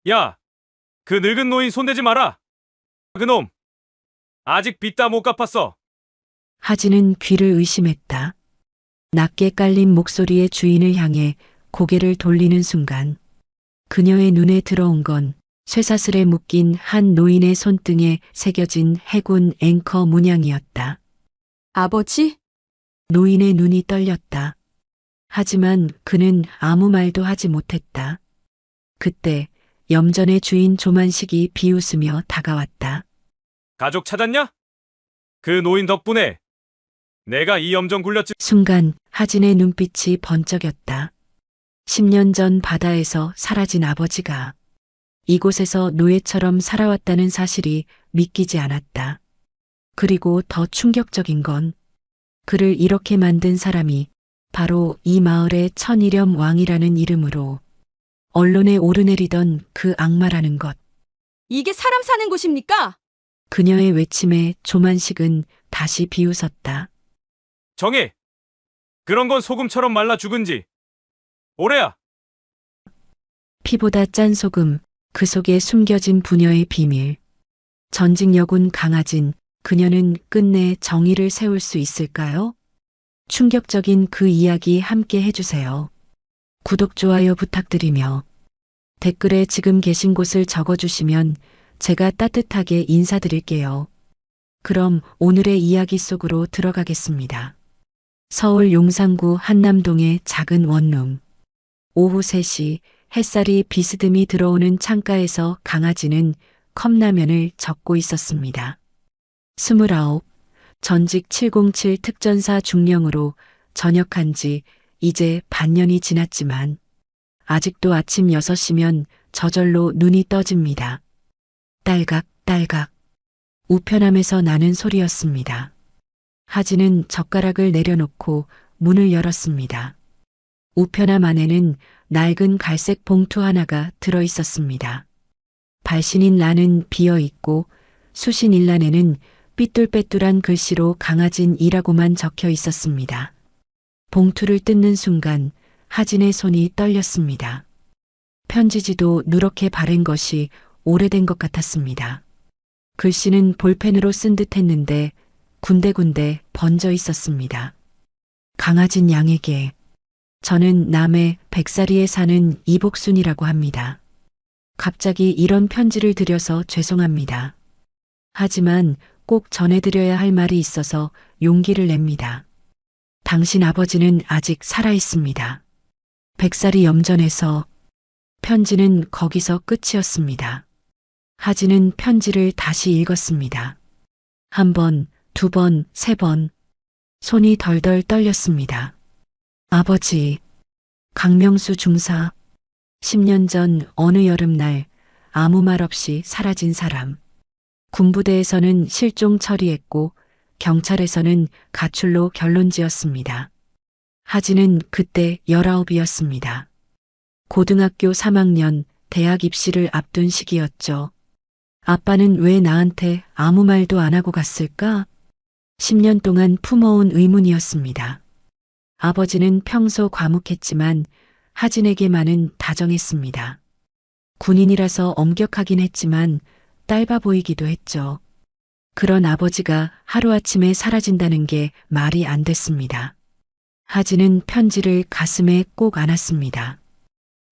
야, 그 늙은 노인 손대지 마라. 그놈, 아직 빚 다 못 갚았어. 하진은 귀를 의심했다. 낮게 깔린 목소리의 주인을 향해 고개를 돌리는 순간 그녀의 눈에 들어온 건 쇠사슬에 묶인 한 노인의 손등에 새겨진 해군 앵커 문양이었다. 아버지? 노인의 눈이 떨렸다. 하지만 그는 아무 말도 하지 못했다. 그때 염전의 주인 조만식이 비웃으며 다가왔다. 가족 찾았냐? 그 노인 덕분에 내가 이 염전 굴렸지. 순간 하진의 눈빛이 번쩍였다. 10년 전 바다에서 사라진 아버지가 이곳에서 노예처럼 살아왔다는 사실이 믿기지 않았다. 그리고 더 충격적인 건 그를 이렇게 만든 사람이 바로 이 마을의 천일염 왕이라는 이름으로 언론에 오르내리던 그 악마라는 것. 이게 사람 사는 곳입니까? 그녀의 외침에 조만식은 다시 비웃었다. 정혜, 그런 건 소금처럼 말라 죽은 지 오래야. 피보다 짠 소금, 그 속에 숨겨진 부녀의 비밀. 전직 여군 강하진, 그녀는 끝내 정의를 세울 수 있을까요? 충격적인 그 이야기 함께 해주세요. 구독, 좋아요 부탁드리며 댓글에 지금 계신 곳을 적어주시면 제가 따뜻하게 인사드릴게요. 그럼 오늘의 이야기 속으로 들어가겠습니다. 서울 용산구 한남동의 작은 원룸. 오후 3시 햇살이 비스듬히 들어오는 창가에서 강아지는 컵라면을 적고 있었습니다. 29, 전직 707 특전사 중령으로 전역한 지 이제 반년이 지났지만 아직도 아침 6시면 저절로 눈이 떠집니다. 딸각 딸각 우편함에서 나는 소리였습니다. 하진은 젓가락을 내려놓고 문을 열었습니다. 우편함 안에는 낡은 갈색 봉투 하나가 들어 있었습니다. 발신인 란은 비어 있고 수신 일란에는 삐뚤빼뚤한 글씨로 강아진이라고만 적혀 있었습니다. 봉투를 뜯는 순간 하진의 손이 떨렸습니다. 편지지도 누렇게 바른 것이 오래된 것 같았습니다. 글씨는 볼펜으로 쓴 듯 했는데 군데군데 번져 있었습니다. 강아진 양에게 저는 남해 백사리에 사는 이복순이라고 합니다. 갑자기 이런 편지를 드려서 죄송합니다. 하지만 꼭 전해드려야 할 말이 있어서 용기를 냅니다. 당신 아버지는 아직 살아있습니다. 백사리 염전에서. 편지는 거기서 끝이었습니다. 하진은 편지를 다시 읽었습니다. 1번, 2번, 3번. 손이 덜덜 떨렸습니다. 아버지, 강명수 중사. 10년 전 어느 여름날 아무 말 없이 사라진 사람. 군부대에서는 실종 처리했고 경찰에서는 가출로 결론 지었습니다. 하진은 그때 19이었습니다. 고등학교 3학년 대학 입시를 앞둔 시기였죠. 아빠는 왜 나한테 아무 말도 안 하고 갔을까? 10년 동안 품어온 의문이었습니다. 아버지는 평소 과묵했지만 하진에게만은 다정했습니다. 군인이라서 엄격하긴 했지만 딸바 보이기도 했죠. 그런 아버지가 하루아침에 사라진다는 게 말이 안 됐습니다. 하진은 편지를 가슴에 꼭 안았습니다.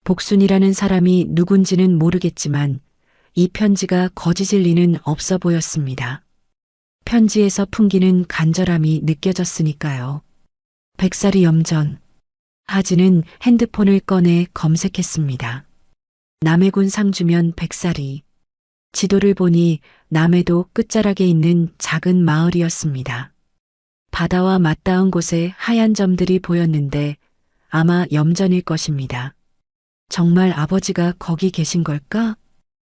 복순이라는 사람이 누군지는 모르겠지만 이 편지가 거짓일 리는 없어 보였습니다. 편지에서 풍기는 간절함이 느껴졌으니까요. 백사리 염전. 하진은 핸드폰을 꺼내 검색했습니다. 남해군 상주면 백사리. 지도를 보니 남해도 끝자락에 있는 작은 마을이었습니다. 바다와 맞닿은 곳에 하얀 점들이 보였는데 아마 염전일 것입니다. 정말 아버지가 거기 계신 걸까?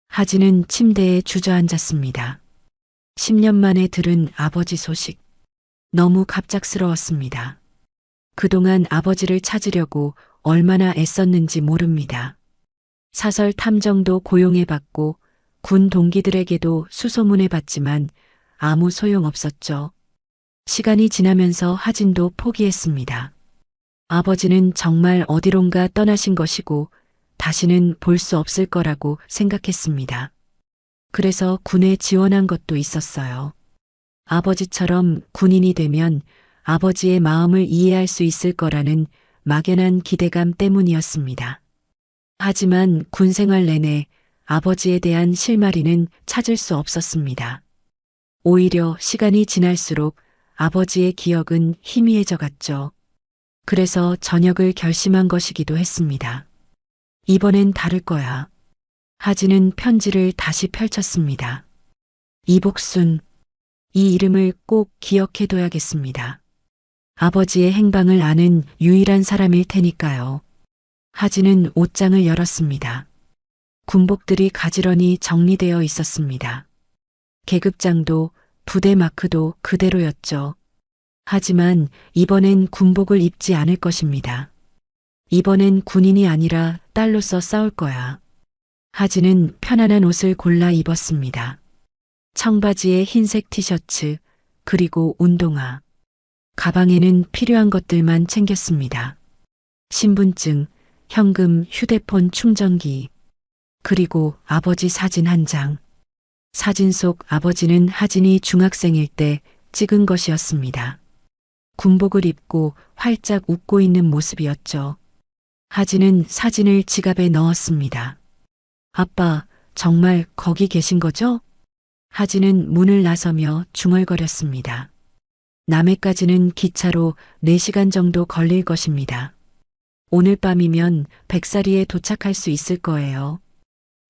하진은 침대에 주저앉았습니다. 10년 만에 들은 아버지 소식. 너무 갑작스러웠습니다. 그동안 아버지를 찾으려고 얼마나 애썼는지 모릅니다. 사설 탐정도 고용해봤고 군 동기들에게도 수소문해봤지만 아무 소용없었죠. 시간이 지나면서 하진도 포기했습니다. 아버지는 정말 어디론가 떠나신 것이고 다시는 볼 수 없을 거라고 생각했습니다. 그래서 군에 지원한 것도 있었어요. 아버지처럼 군인이 되면 아버지의 마음을 이해할 수 있을 거라는 막연한 기대감 때문이었습니다. 하지만 군 생활 내내 아버지에 대한 실마리는 찾을 수 없었습니다. 오히려 시간이 지날수록 아버지의 기억은 희미해져 갔죠. 그래서 전역을 결심한 것이기도 했습니다. 이번엔 다를 거야. 하진은 편지를 다시 펼쳤습니다. 이복순, 이 이름을 꼭 기억해둬야겠습니다. 아버지의 행방을 아는 유일한 사람일 테니까요. 하진은 옷장을 열었습니다. 군복들이 가지런히 정리되어 있었습니다. 계급장도 부대 마크도 그대로였죠. 하지만 이번엔 군복을 입지 않을 것입니다. 이번엔 군인이 아니라 딸로서 싸울 거야. 하진은 편안한 옷을 골라 입었습니다. 청바지에 흰색 티셔츠, 그리고 운동화. 가방에는 필요한 것들만 챙겼습니다. 신분증, 현금, 휴대폰 충전기, 그리고 아버지 사진 한 장. 사진 속 아버지는 하진이 중학생일 때 찍은 것이었습니다. 군복을 입고 활짝 웃고 있는 모습이었죠. 하진은 사진을 지갑에 넣었습니다. 아빠, 정말 거기 계신 거죠? 하진은 문을 나서며 중얼거렸습니다. 남해까지는 기차로 4시간 정도 걸릴 것입니다. 오늘 밤이면 백사리에 도착할 수 있을 거예요.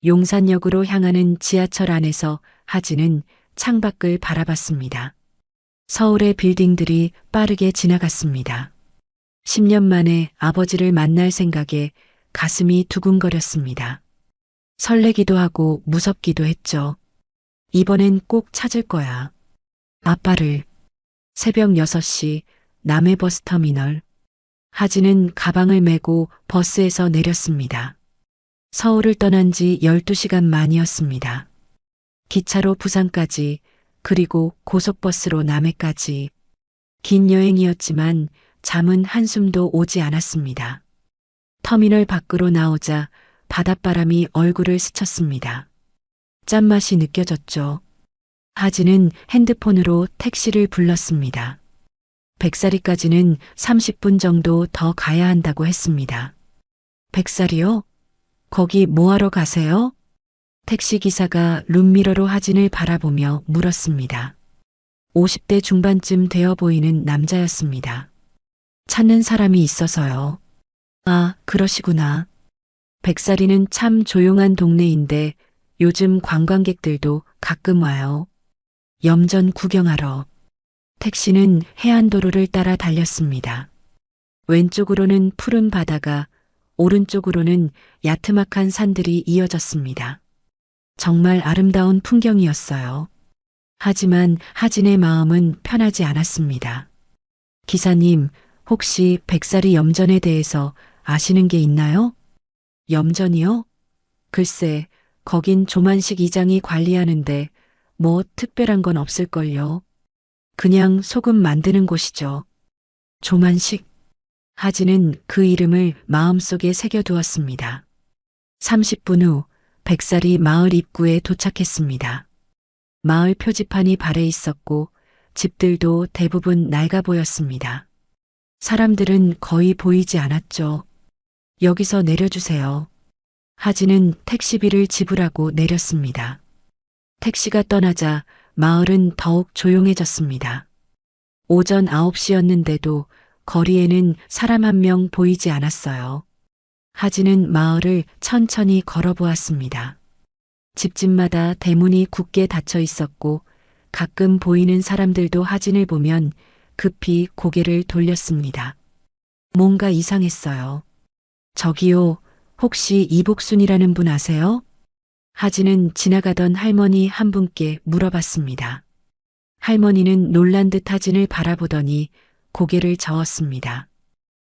용산역으로 향하는 지하철 안에서 하진은 창밖을 바라봤습니다. 서울의 빌딩들이 빠르게 지나갔습니다. 10년 만에 아버지를 만날 생각에 가슴이 두근거렸습니다. 설레기도 하고 무섭기도 했죠. 이번엔 꼭 찾을 거야. 아빠를. 새벽 6시 남해버스터미널. 하진은 가방을 메고 버스에서 내렸습니다. 서울을 떠난 지 12시간 만이었습니다. 기차로 부산까지, 그리고 고속버스로 남해까지. 긴 여행이었지만 잠은 한숨도 오지 않았습니다. 터미널 밖으로 나오자 바닷바람이 얼굴을 스쳤습니다. 짠맛이 느껴졌죠. 하진은 핸드폰으로 택시를 불렀습니다. 백사리까지는 30분 정도 더 가야 한다고 했습니다. 백사리요? 거기 뭐하러 가세요? 택시기사가 룸미러로 하진을 바라보며 물었습니다. 50대 중반쯤 되어 보이는 남자였습니다. 찾는 사람이 있어서요. 아, 그러시구나. 백사리는 참 조용한 동네인데 요즘 관광객들도 가끔 와요. 염전 구경하러. 택시는 해안도로를 따라 달렸습니다. 왼쪽으로는 푸른 바다가, 오른쪽으로는 야트막한 산들이 이어졌습니다. 정말 아름다운 풍경이었어요. 하지만 하진의 마음은 편하지 않았습니다. 기사님, 혹시 백사리 염전에 대해서 아시는 게 있나요? 염전이요? 글쎄, 거긴 조만식 이장이 관리하는데 뭐 특별한 건 없을걸요. 그냥 소금 만드는 곳이죠. 조만식. 하진은 그 이름을 마음속에 새겨두었습니다. 30분 후 백사리 마을 입구에 도착했습니다. 마을 표지판이 발해 있었고 집들도 대부분 낡아 보였습니다. 사람들은 거의 보이지 않았죠. 여기서 내려주세요. 하진은 택시비를 지불하고 내렸습니다. 택시가 떠나자 마을은 더욱 조용해졌습니다. 오전 9시였는데도 거리에는 사람 한 명 보이지 않았어요. 하진은 마을을 천천히 걸어보았습니다. 집집마다 대문이 굳게 닫혀 있었고 가끔 보이는 사람들도 하진을 보면 급히 고개를 돌렸습니다. 뭔가 이상했어요. 저기요, 혹시 이복순이라는 분 아세요? 하진은 지나가던 할머니 한 분께 물어봤습니다. 할머니는 놀란 듯 하진을 바라보더니 고개를 저었습니다.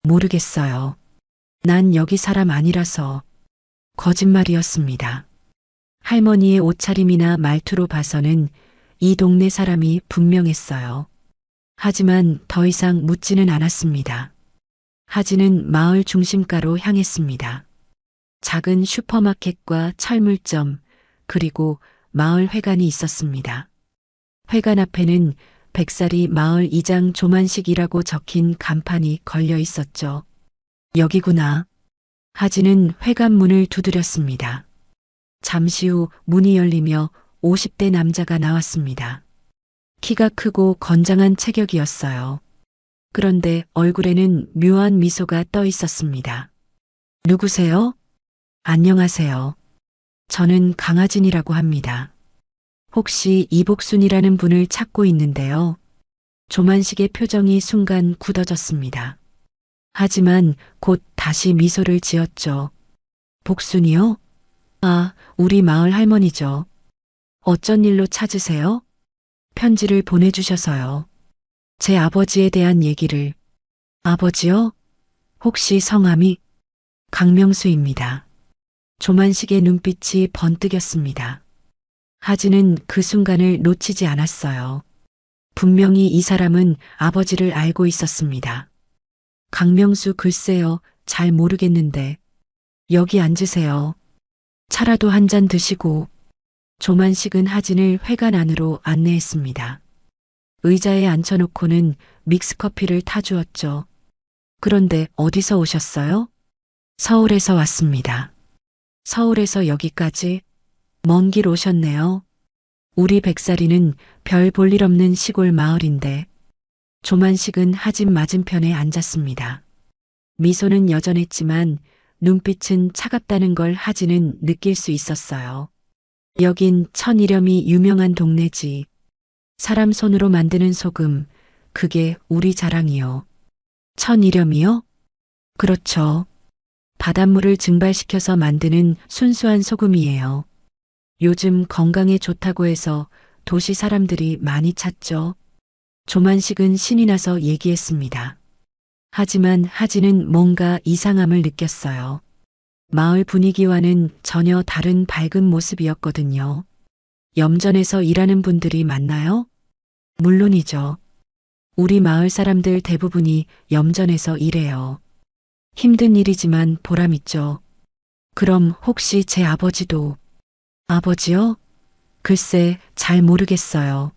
모르겠어요. 난 여기 사람 아니라서. 거짓말이었습니다. 할머니의 옷차림이나 말투로 봐서는 이 동네 사람이 분명했어요. 하지만 더 이상 묻지는 않았습니다. 하진은 마을 중심가로 향했습니다. 작은 슈퍼마켓과 철물점, 그리고 마을 회관이 있었습니다. 회관 앞에는 백사리 마을 이장 조만식이라고 적힌 간판이 걸려 있었죠. 여기구나. 하진은 회관 문을 두드렸습니다. 잠시 후 문이 열리며 50대 남자가 나왔습니다. 키가 크고 건장한 체격이었어요. 그런데 얼굴에는 묘한 미소가 떠 있었습니다. 누구세요? 안녕하세요. 저는 강하진이라고 합니다. 혹시 이복순이라는 분을 찾고 있는데요. 조만식의 표정이 순간 굳어졌습니다. 하지만 곧 다시 미소를 지었죠. 복순이요? 아, 우리 마을 할머니죠. 어쩐 일로 찾으세요? 편지를 보내주셔서요. 제 아버지에 대한 얘기를. 아버지요? 혹시 성함이? 강명수입니다. 조만식의 눈빛이 번뜩였습니다. 하진은 그 순간을 놓치지 않았어요. 분명히 이 사람은 아버지를 알고 있었습니다. 강명수 글쎄요, 잘 모르겠는데. 여기 앉으세요. 차라도 한 잔 드시고. 조만식은 하진을 회관 안으로 안내했습니다. 의자에 앉혀놓고는 믹스커피를 타주었죠. 그런데 어디서 오셨어요? 서울에서 왔습니다. 서울에서 여기까지? 먼 길 오셨네요. 우리 백사리는 별 볼 일 없는 시골 마을인데. 조만식은 하진 맞은편에 앉았습니다. 미소는 여전했지만 눈빛은 차갑다는 걸 하진은 느낄 수 있었어요. 여긴 천이렴이 유명한 동네지. 사람 손으로 만드는 소금, 그게 우리 자랑이요. 천이렴이요? 그렇죠. 바닷물을 증발시켜서 만드는 순수한 소금이에요. 요즘 건강에 좋다고 해서 도시 사람들이 많이 찾죠. 조만식은 신이 나서 얘기했습니다. 하지만 하진은 뭔가 이상함을 느꼈어요. 마을 분위기와는 전혀 다른 밝은 모습이었거든요. 염전에서 일하는 분들이 많나요? 물론이죠. 우리 마을 사람들 대부분이 염전에서 일해요. 힘든 일이지만 보람있죠. 그럼 혹시 제 아버지도? 아버지요? 글쎄, 잘 모르겠어요.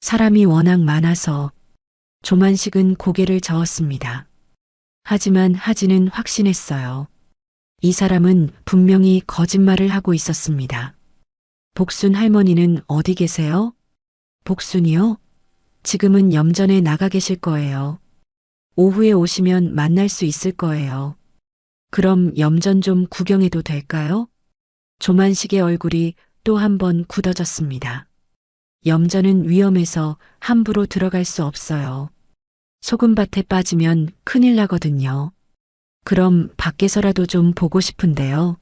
사람이 워낙 많아서. 조만식은 고개를 저었습니다. 하지만 하진은 확신했어요. 이 사람은 분명히 거짓말을 하고 있었습니다. 복순 할머니는 어디 계세요? 복순이요? 지금은 염전에 나가 계실 거예요. 오후에 오시면 만날 수 있을 거예요. 그럼 염전 좀 구경해도 될까요? 조만식의 얼굴이 또 한 번 굳어졌습니다. 염전은 위험해서 함부로 들어갈 수 없어요. 소금밭에 빠지면 큰일 나거든요. 그럼 밖에서라도 좀 보고 싶은데요.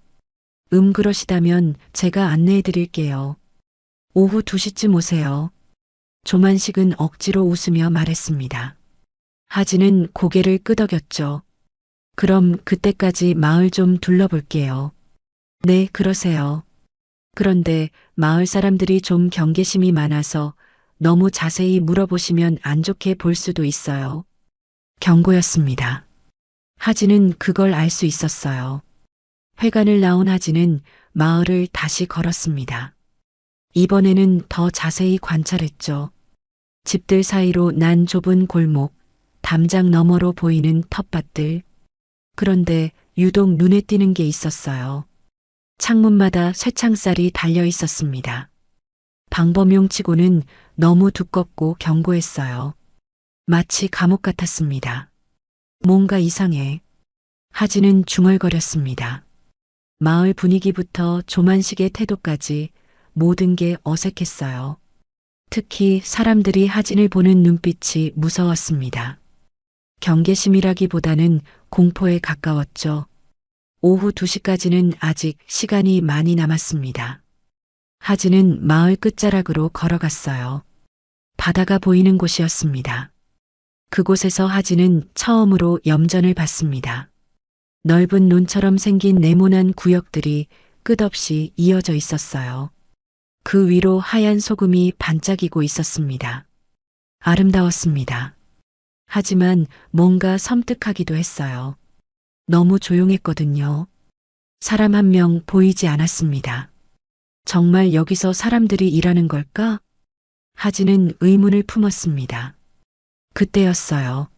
그러시다면 제가 안내해 드릴게요. 오후 2시쯤 오세요. 조만식은 억지로 웃으며 말했습니다. 하진은 고개를 끄덕였죠. 그럼 그때까지 마을 좀 둘러볼게요. 네, 그러세요. 그런데 마을 사람들이 좀 경계심이 많아서 너무 자세히 물어보시면 안 좋게 볼 수도 있어요. 경고였습니다. 하진은 그걸 알 수 있었어요. 회관을 나온 하진은 마을을 다시 걸었습니다. 이번에는 더 자세히 관찰했죠. 집들 사이로 난 좁은 골목, 담장 너머로 보이는 텃밭들. 그런데 유독 눈에 띄는 게 있었어요. 창문마다 쇠창살이 달려 있었습니다. 방범용치고는 너무 두껍고 견고했어요. 마치 감옥 같았습니다. 뭔가 이상해. 하진은 중얼거렸습니다. 마을 분위기부터 조만식의 태도까지 모든 게 어색했어요. 특히 사람들이 하진을 보는 눈빛이 무서웠습니다. 경계심이라기보다는 공포에 가까웠죠. 오후 2시까지는 아직 시간이 많이 남았습니다. 하진은 마을 끝자락으로 걸어갔어요. 바다가 보이는 곳이었습니다. 그곳에서 하진은 처음으로 염전을 봤습니다. 넓은 논처럼 생긴 네모난 구역들이 끝없이 이어져 있었어요. 그 위로 하얀 소금이 반짝이고 있었습니다. 아름다웠습니다. 하지만 뭔가 섬뜩하기도 했어요. 너무 조용했거든요. 사람 한 명 보이지 않았습니다. 정말 여기서 사람들이 일하는 걸까? 하진은 의문을 품었습니다. 그때였어요.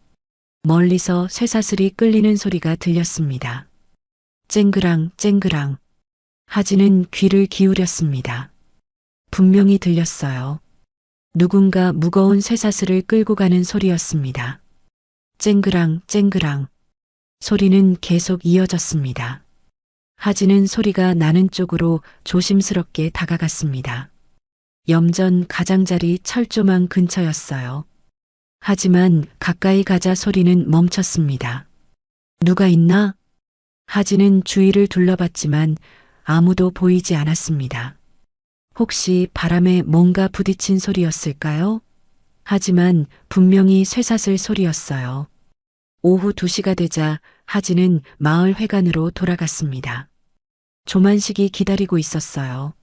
멀리서 쇠사슬이 끌리는 소리가 들렸습니다. 쨍그랑 쨍그랑. 하진은 귀를 기울였습니다. 분명히 들렸어요. 누군가 무거운 쇠사슬을 끌고 가는 소리였습니다. 쨍그랑 쨍그랑. 소리는 계속 이어졌습니다. 하진은 소리가 나는 쪽으로 조심스럽게 다가갔습니다. 염전 가장자리 철조망 근처였어요. 하지만 가까이 가자 소리는 멈췄습니다. 누가 있나? 하진은 주위를 둘러봤지만 아무도 보이지 않았습니다. 혹시 바람에 뭔가 부딪힌 소리였을까요? 하지만 분명히 쇠사슬 소리였어요. 오후 2시가 되자 하진은 마을 회관으로 돌아갔습니다. 조만식이 기다리고 있었어요.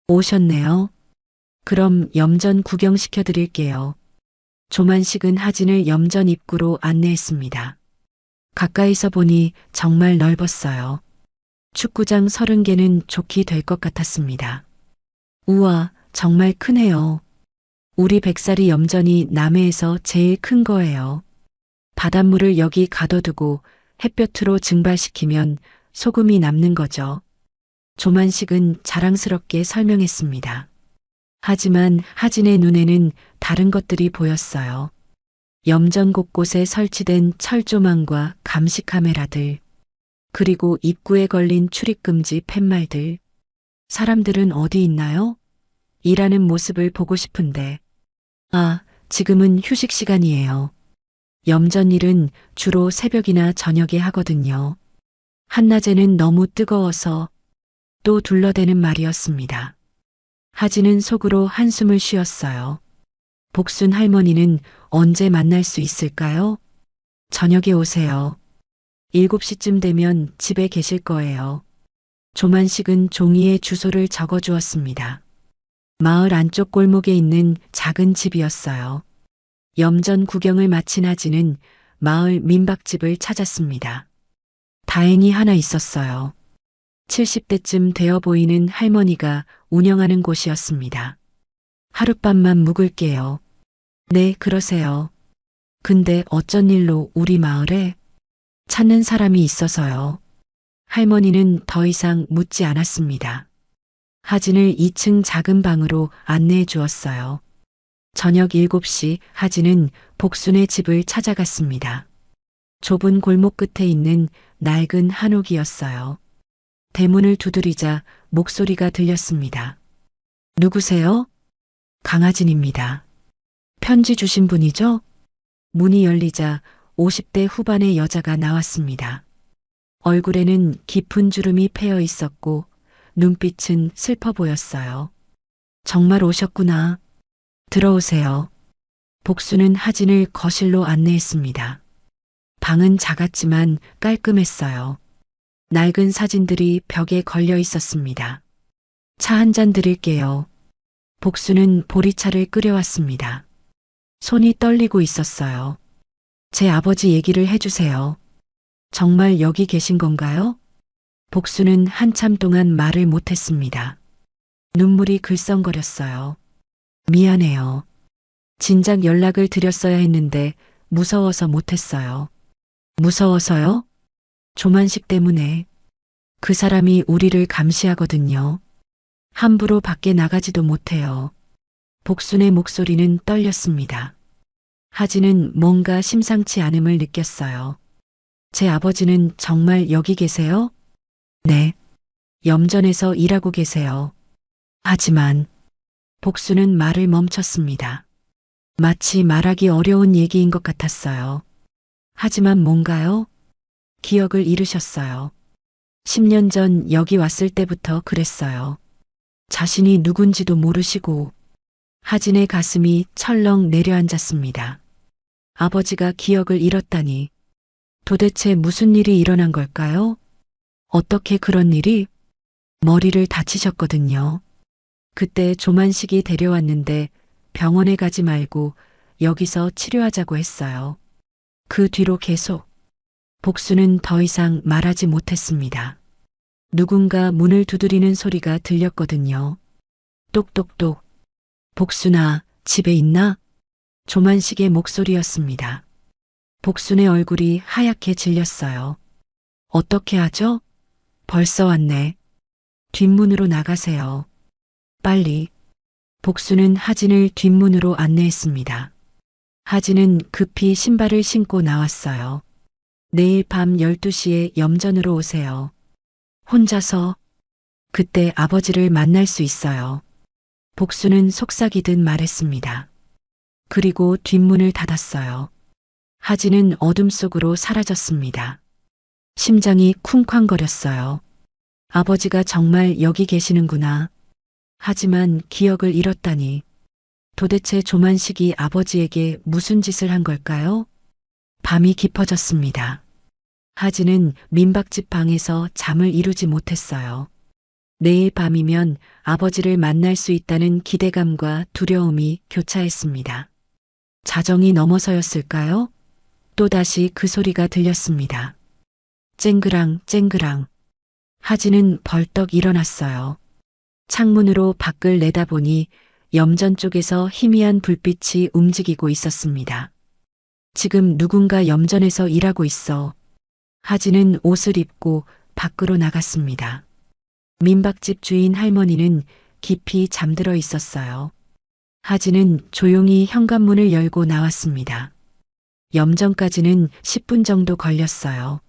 오셨네요. 그럼 염전 구경시켜 드릴게요. 조만식은 하진을 염전 입구로 안내했습니다. 가까이서 보니 정말 넓었어요. 축구장 30개는 좋게 될 것 같았습니다. 우와, 정말 크네요. 우리 백사리 염전이 남해에서 제일 큰 거예요. 바닷물을 여기 가둬두고 햇볕으로 증발시키면 소금이 남는 거죠. 조만식은 자랑스럽게 설명했습니다. 하지만 하진의 눈에는 다른 것들이 보였어요. 염전 곳곳에 설치된 철조망과 감시 카메라들, 그리고 입구에 걸린 출입금지 팻말들. 사람들은 어디 있나요? 일하는 모습을 보고 싶은데. 아, 지금은 휴식 시간이에요. 염전 일은 주로 새벽이나 저녁에 하거든요. 한낮에는 너무 뜨거워서. 또 둘러대는 말이었습니다. 하진은 속으로 한숨을 쉬었어요. 복순 할머니는 언제 만날 수 있을까요? 저녁에 오세요. 7시쯤 되면 집에 계실 거예요. 조만식은 종이에 주소를 적어 주었습니다. 마을 안쪽 골목에 있는 작은 집이었어요. 염전 구경을 마친 하진은 마을 민박집을 찾았습니다. 다행히 하나 있었어요. 70대쯤 되어 보이는 할머니가 운영하는 곳이었습니다. 하룻밤만 묵을게요. 네, 그러세요. 근데 어쩐 일로 우리 마을에? 찾는 사람이 있어서요. 할머니는 더 이상 묻지 않았습니다. 하진을 2층 작은 방으로 안내해 주었어요. 저녁 7시 하진은 복순의 집을 찾아갔습니다. 좁은 골목 끝에 있는 낡은 한옥이었어요. 대문을 두드리자 목소리가 들렸습니다. 누구세요? 강하진입니다. 편지 주신 분이죠? 문이 열리자 50대 후반의 여자가 나왔습니다. 얼굴에는 깊은 주름이 패여 있었고 눈빛은 슬퍼 보였어요. 정말 오셨구나. 들어오세요. 복수는 하진을 거실로 안내했습니다. 방은 작았지만 깔끔했어요. 낡은 사진들이 벽에 걸려 있었습니다. 차 한 잔 드릴게요. 복수는 보리차를 끓여왔습니다. 손이 떨리고 있었어요. 제 아버지 얘기를 해주세요. 정말 여기 계신 건가요? 복수는 한참 동안 말을 못했습니다. 눈물이 글썽거렸어요. 미안해요. 진작 연락을 드렸어야 했는데 무서워서 못했어요. 무서워서요? 조만식 때문에. 그 사람이 우리를 감시하거든요. 함부로 밖에 나가지도 못해요. 복순의 목소리는 떨렸습니다. 하진은 뭔가 심상치 않음을 느꼈어요. 제 아버지는 정말 여기 계세요? 네. 염전에서 일하고 계세요. 하지만 복수는 말을 멈췄습니다. 마치 말하기 어려운 얘기인 것 같았어요. 하지만 뭔가요? 기억을 잃으셨어요. 10년 전 여기 왔을 때부터 그랬어요. 자신이 누군지도 모르시고. 하진의 가슴이 철렁 내려앉았습니다. 아버지가 기억을 잃었다니. 도대체 무슨 일이 일어난 걸까요? 어떻게 그런 일이? 머리를 다치셨거든요. 그때 조만식이 데려왔는데 병원에 가지 말고 여기서 치료하자고 했어요. 그 뒤로 계속. 복수는 더 이상 말하지 못했습니다. 누군가 문을 두드리는 소리가 들렸거든요. 똑똑똑. 복순아, 집에 있나? 조만식의 목소리였습니다. 복순의 얼굴이 하얗게 질렸어요. 어떻게 하죠? 벌써 왔네. 뒷문으로 나가세요. 빨리. 복순은 하진을 뒷문으로 안내했습니다. 하진은 급히 신발을 신고 나왔어요. 내일 밤 12시에 염전으로 오세요. 혼자서? 그때 아버지를 만날 수 있어요. 복순은 속삭이듯 말했습니다. 그리고 뒷문을 닫았어요. 하진은 어둠 속으로 사라졌습니다. 심장이 쿵쾅거렸어요. 아버지가 정말 여기 계시는구나. 하지만 기억을 잃었다니. 도대체 조만식이 아버지에게 무슨 짓을 한 걸까요? 밤이 깊어졌습니다. 하진은 민박집 방에서 잠을 이루지 못했어요. 내일 밤이면 아버지를 만날 수 있다는 기대감과 두려움이 교차했습니다. 자정이 넘어서였을까요? 또다시 그 소리가 들렸습니다. 쨍그랑 쨍그랑. 하진은 벌떡 일어났어요. 창문으로 밖을 내다보니 염전 쪽에서 희미한 불빛이 움직이고 있었습니다. 지금 누군가 염전에서 일하고 있어. 하진은 옷을 입고 밖으로 나갔습니다. 민박집 주인 할머니는 깊이 잠들어 있었어요. 하진은 조용히 현관문을 열고 나왔습니다. 염전까지는 10분 정도 걸렸어요.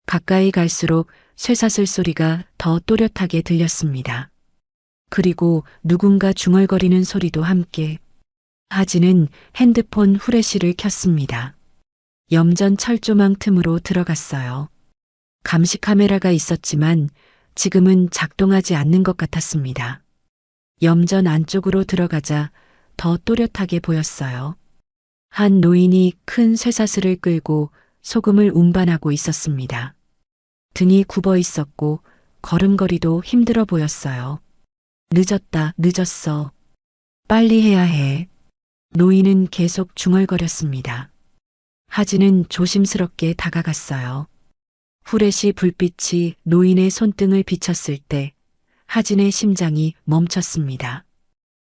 가까이 갈수록 쇠사슬 소리가 더 또렷하게 들렸습니다. 그리고 누군가 중얼거리는 소리도 함께. 하진은 핸드폰 후레쉬를 켰습니다. 염전 철조망 틈으로 들어갔어요. 감시 카메라가 있었지만 지금은 작동하지 않는 것 같았습니다. 염전 안쪽으로 들어가자 더 또렷하게 보였어요. 한 노인이 큰 쇠사슬을 끌고 소금을 운반하고 있었습니다. 등이 굽어 있었고 걸음걸이도 힘들어 보였어요. 늦었다, 늦었어. 빨리 해야 해. 노인은 계속 중얼거렸습니다. 하진은 조심스럽게 다가갔어요. 후레쉬 불빛이 노인의 손등을 비쳤을 때 하진의 심장이 멈췄습니다.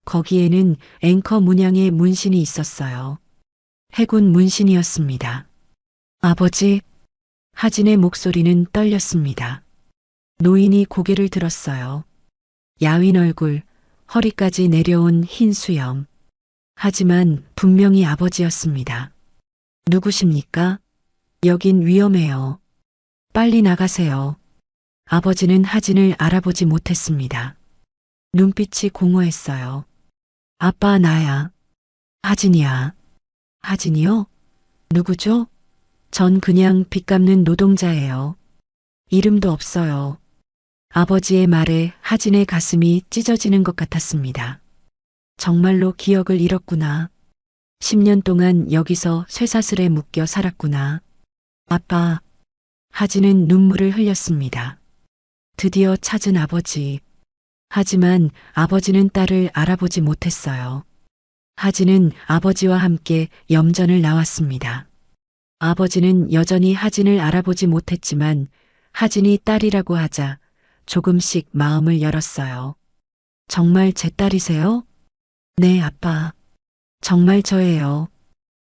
거기에는 앵커 문양의 문신이 있었어요. 해군 문신이었습니다. 아버지, 하진의 목소리는 떨렸습니다. 노인이 고개를 들었어요. 야윈 얼굴, 허리까지 내려온 흰 수염. 하지만 분명히 아버지였습니다. 누구십니까? 여긴 위험해요. 빨리 나가세요. 아버지는 하진을 알아보지 못했습니다. 눈빛이 공허했어요. 아빠, 나야. 하진이야. 하진이요? 누구죠? 전 그냥 빚 갚는 노동자예요. 이름도 없어요. 아버지의 말에 하진의 가슴이 찢어지는 것 같았습니다. 정말로 기억을 잃었구나. 10년 동안 여기서 쇠사슬에 묶여 살았구나. 아빠. 하진은 눈물을 흘렸습니다. 드디어 찾은 아버지. 하지만 아버지는 딸을 알아보지 못했어요. 하진은 아버지와 함께 염전을 나왔습니다. 아버지는 여전히 하진을 알아보지 못했지만 하진이 딸이라고 하자 조금씩 마음을 열었어요. 정말 제 딸이세요? 네, 아빠. 정말 저예요.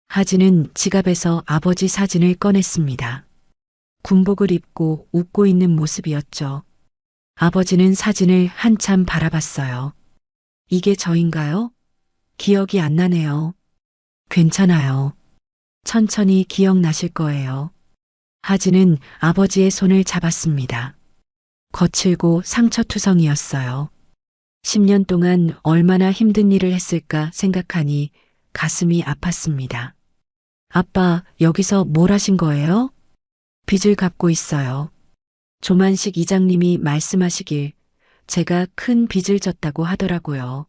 하진은 지갑에서 아버지 사진을 꺼냈습니다. 군복을 입고 웃고 있는 모습이었죠. 아버지는 사진을 한참 바라봤어요. 이게 저인가요? 기억이 안 나네요. 괜찮아요. 천천히 기억나실 거예요. 하진은 아버지의 손을 잡았습니다. 거칠고 상처투성이었어요. 10년 동안 얼마나 힘든 일을 했을까 생각하니 가슴이 아팠습니다. 아빠, 여기서 뭘 하신 거예요? 빚을 갚고 있어요. 조만식 이장님이 말씀하시길 제가 큰 빚을 졌다고 하더라고요.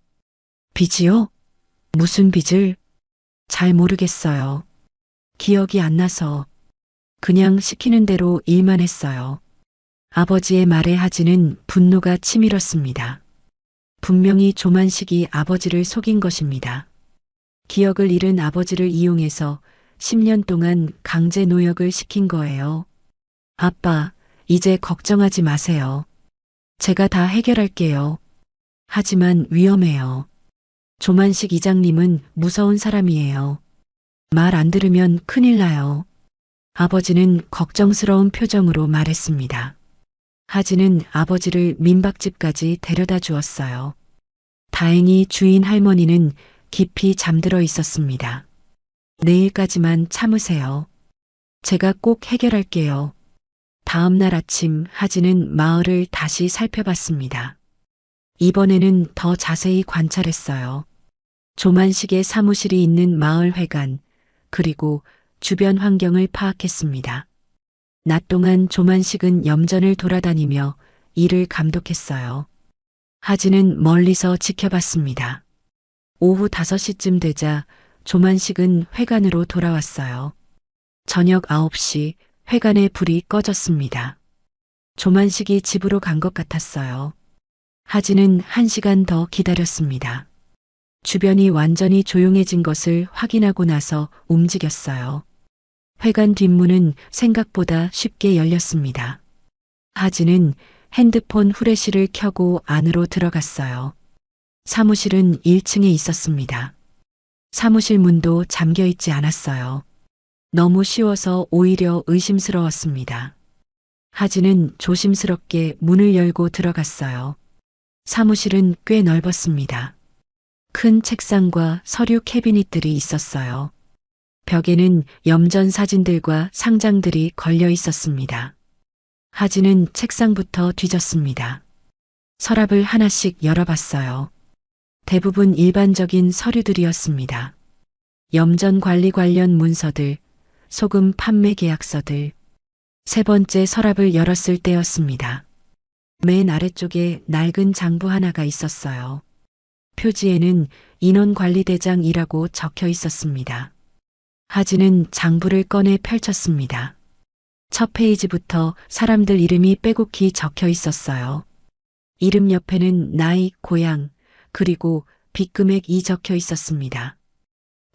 빚이요? 무슨 빚을? 잘 모르겠어요. 기억이 안 나서 그냥 시키는 대로 일만 했어요. 아버지의 말에 하진은 분노가 치밀었습니다. 분명히 조만식이 아버지를 속인 것입니다. 기억을 잃은 아버지를 이용해서 10년 동안 강제 노역을 시킨 거예요. 아빠, 이제 걱정하지 마세요. 제가 다 해결할게요. 하지만 위험해요. 조만식 이장님은 무서운 사람이에요. 말 안 들으면 큰일 나요. 아버지는 걱정스러운 표정으로 말했습니다. 하진은 아버지를 민박집까지 데려다 주었어요. 다행히 주인 할머니는 깊이 잠들어 있었습니다. 내일까지만 참으세요. 제가 꼭 해결할게요. 다음 날 아침 하진은 마을을 다시 살펴봤습니다. 이번에는 더 자세히 관찰했어요. 조만식의 사무실이 있는 마을 회관, 그리고 주변 환경을 파악했습니다. 낮 동안 조만식은 염전을 돌아다니며 일을 감독했어요. 하진은 멀리서 지켜봤습니다. 오후 5시쯤 되자 조만식은 회관으로 돌아왔어요. 저녁 9시 회관의 불이 꺼졌습니다. 조만식이 집으로 간 것 같았어요. 하진은 1시간 더 기다렸습니다. 주변이 완전히 조용해진 것을 확인하고 나서 움직였어요. 회관 뒷문은 생각보다 쉽게 열렸습니다. 하진은 핸드폰 후레쉬를 켜고 안으로 들어갔어요. 사무실은 1층에 있었습니다. 사무실 문도 잠겨 있지 않았어요. 너무 쉬워서 오히려 의심스러웠습니다. 하진은 조심스럽게 문을 열고 들어갔어요. 사무실은 꽤 넓었습니다. 큰 책상과 서류 캐비닛들이 있었어요. 벽에는 염전 사진들과 상장들이 걸려 있었습니다. 하진은 책상부터 뒤졌습니다. 서랍을 하나씩 열어봤어요. 대부분 일반적인 서류들이었습니다. 염전 관리 관련 문서들, 소금 판매 계약서들. 세 번째 서랍을 열었을 때였습니다. 맨 아래쪽에 낡은 장부 하나가 있었어요. 표지에는 인원관리대장이라고 적혀 있었습니다. 하진은 장부를 꺼내 펼쳤습니다. 첫 페이지부터 사람들 이름이 빼곡히 적혀 있었어요. 이름 옆에는 나이, 고향, 그리고 빚금액이 적혀 있었습니다.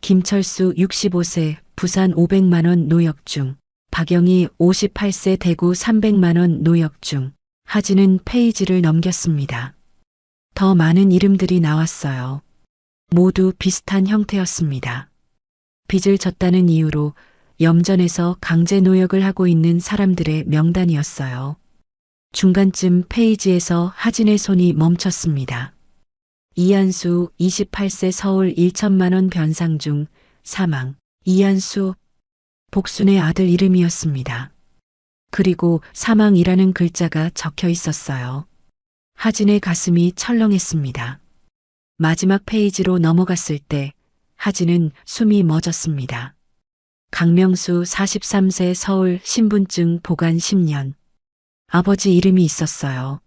김철수 65세, 부산 500만 원 노역 중. 박영희 58세, 대구 300만 원 노역 중. 하진은 페이지를 넘겼습니다. 더 많은 이름들이 나왔어요. 모두 비슷한 형태였습니다. 빚을 졌다는 이유로 염전에서 강제 노역을 하고 있는 사람들의 명단이었어요. 중간쯤 페이지에서 하진의 손이 멈췄습니다. 이한수 28세, 서울 1천만 원 변상 중 사망. 이한수, 복순의 아들 이름이었습니다. 그리고 사망이라는 글자가 적혀 있었어요. 하진의 가슴이 철렁했습니다. 마지막 페이지로 넘어갔을 때 하진은 숨이 멎었습니다. 강명수 43세, 서울, 신분증 보관 10년. 아버지 이름이 있었어요.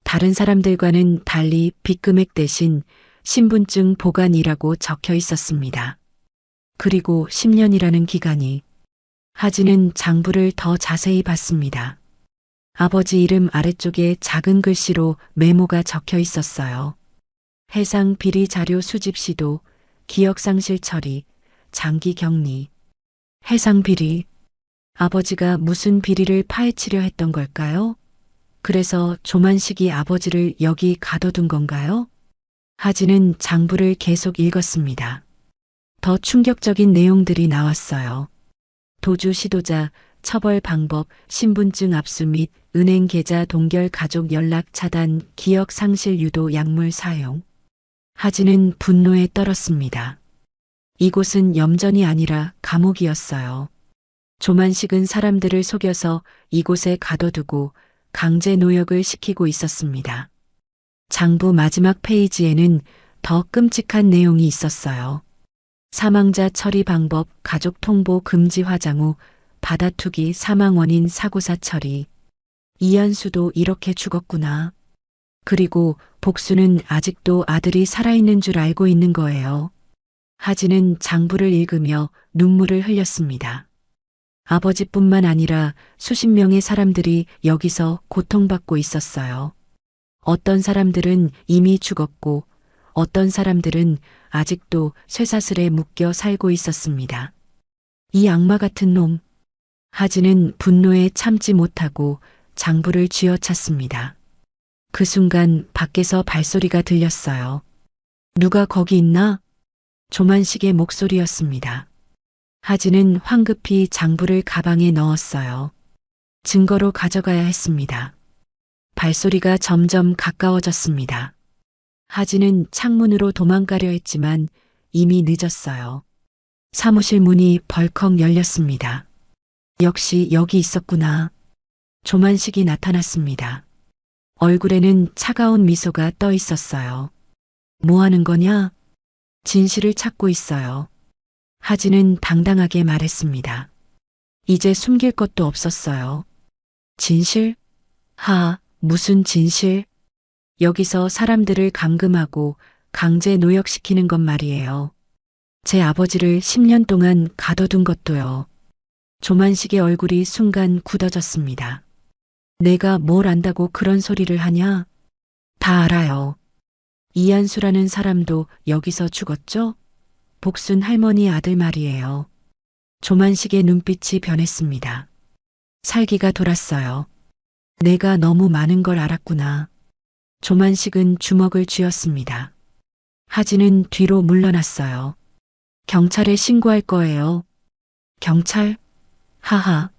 다른 사람들과는 달리 빚금액 대신 신분증 보관이라고 적혀 있었습니다. 그리고 10년이라는 기간이. 하진은 장부를 더 자세히 봤습니다. 아버지 이름 아래쪽에 작은 글씨로 메모가 적혀 있었어요. 해상 비리 자료 수집 시도, 기억상실 처리, 장기 격리. 해상 비리. 아버지가 무슨 비리를 파헤치려 했던 걸까요? 그래서 조만식이 아버지를 여기 가둬둔 건가요? 하진은 장부를 계속 읽었습니다. 더 충격적인 내용들이 나왔어요. 도주 시도자, 처벌 방법, 신분증 압수 및 은행 계좌 동결, 가족 연락 차단, 기억 상실 유도, 약물 사용. 하진은 분노에 떨었습니다. 이곳은 염전이 아니라 감옥이었어요. 조만식은 사람들을 속여서 이곳에 가둬두고 강제 노역을 시키고 있었습니다. 장부 마지막 페이지에는 더 끔찍한 내용이 있었어요. 사망자 처리 방법, 가족 통보 금지, 화장 후 받아투기, 사망 원인 사고사 처리. 이한수도 이렇게 죽었구나. 그리고 복수는 아직도 아들이 살아있는 줄 알고 있는 거예요. 하진은 장부를 읽으며 눈물을 흘렸습니다. 아버지뿐만 아니라 수십 명의 사람들이 여기서 고통받고 있었어요. 어떤 사람들은 이미 죽었고 어떤 사람들은 아직도 쇠사슬에 묶여 살고 있었습니다. 이 악마 같은 놈. 하진은 분노에 참지 못하고 장부를 쥐어찼습니다. 그 순간 밖에서 발소리가 들렸어요. 누가 거기 있나? 조만식의 목소리였습니다. 하진은 황급히 장부를 가방에 넣었어요. 증거로 가져가야 했습니다. 발소리가 점점 가까워졌습니다. 하진은 창문으로 도망가려 했지만 이미 늦었어요. 사무실 문이 벌컥 열렸습니다. 역시 여기 있었구나. 조만식이 나타났습니다. 얼굴에는 차가운 미소가 떠 있었어요. 뭐 하는 거냐? 진실을 찾고 있어요. 하진은 당당하게 말했습니다. 이제 숨길 것도 없었어요. 진실? 무슨 진실? 여기서 사람들을 감금하고 강제 노역시키는 것 말이에요. 제 아버지를 10년 동안 가둬둔 것도요. 조만식의 얼굴이 순간 굳어졌습니다. 내가 뭘 안다고 그런 소리를 하냐? 다 알아요. 이한수라는 사람도 여기서 죽었죠? 복순 할머니 아들 말이에요. 조만식의 눈빛이 변했습니다. 살기가 돌았어요. 내가 너무 많은 걸 알았구나. 조만식은 주먹을 쥐었습니다. 하진은 뒤로 물러났어요. 경찰에 신고할 거예요. 경찰? 하하.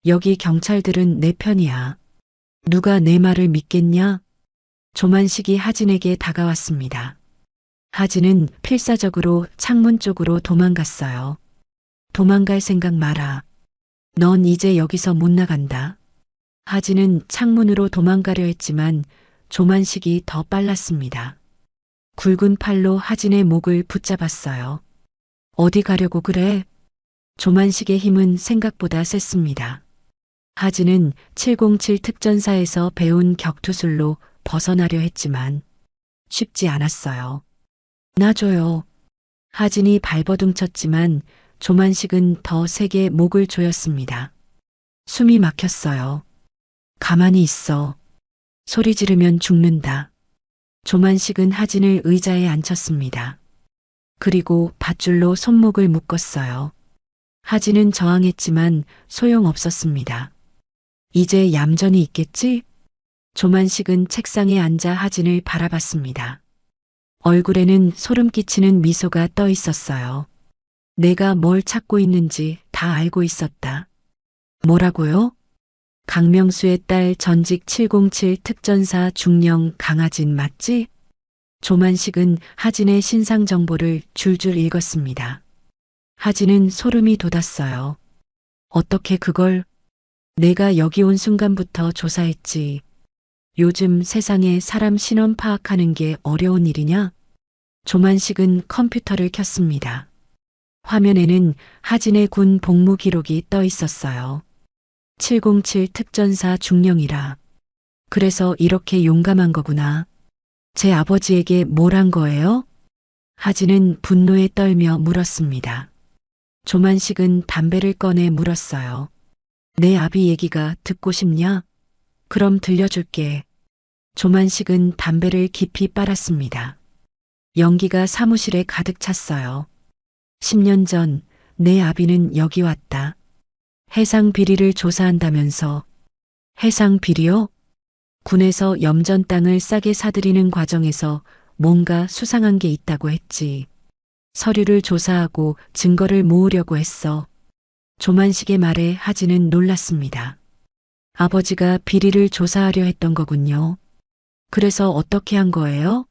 여기 경찰들은 내 편이야. 누가 내 말을 믿겠냐? 조만식이 하진에게 다가왔습니다. 하진은 필사적으로 창문 쪽으로 도망갔어요. 도망갈 생각 마라. 넌 이제 여기서 못 나간다. 하진은 창문으로 도망가려 했지만 조만식이 더 빨랐습니다. 굵은 팔로 하진의 목을 붙잡았어요. 어디 가려고 그래? 조만식의 힘은 생각보다 셌습니다. 하진은 707 특전사에서 배운 격투술로 벗어나려 했지만 쉽지 않았어요. 놔줘요. 하진이 발버둥 쳤지만 조만식은 더 세게 목을 조였습니다. 숨이 막혔어요. 가만히 있어. 소리 지르면 죽는다. 조만식은 하진을 의자에 앉혔습니다. 그리고 밧줄로 손목을 묶었어요. 하진은 저항했지만 소용없었습니다. 이제 얌전히 있겠지? 조만식은 책상에 앉아 하진을 바라봤습니다. 얼굴에는 소름 끼치는 미소가 떠 있었어요. 내가 뭘 찾고 있는지 다 알고 있었다. 뭐라고요? 강명수의 딸 전직 707 특전사 중령 강하진 맞지? 조만식은 하진의 신상 정보를 줄줄 읽었습니다. 하진은 소름이 돋았어요. 어떻게 그걸? 내가 여기 온 순간부터 조사했지. 요즘 세상에 사람 신원 파악하는 게 어려운 일이냐? 조만식은 컴퓨터를 켰습니다. 화면에는 하진의 군 복무 기록이 떠 있었어요. 707 특전사 중령이라. 그래서 이렇게 용감한 거구나. 제 아버지에게 뭘 한 거예요? 하진은 분노에 떨며 물었습니다. 조만식은 담배를 꺼내 물었어요. 내 아비 얘기가 듣고 싶냐? 그럼 들려줄게. 조만식은 담배를 깊이 빨았습니다. 연기가 사무실에 가득 찼어요. 10년 전 내 아비는 여기 왔다. 해상 비리를 조사한다면서. 해상 비리요? 군에서 염전 땅을 싸게 사들이는 과정에서 뭔가 수상한 게 있다고 했지. 서류를 조사하고 증거를 모으려고 했어. 조만식의 말에 하진은 놀랐습니다. 아버지가 비리를 조사하려 했던 거군요. 그래서 어떻게 한 거예요?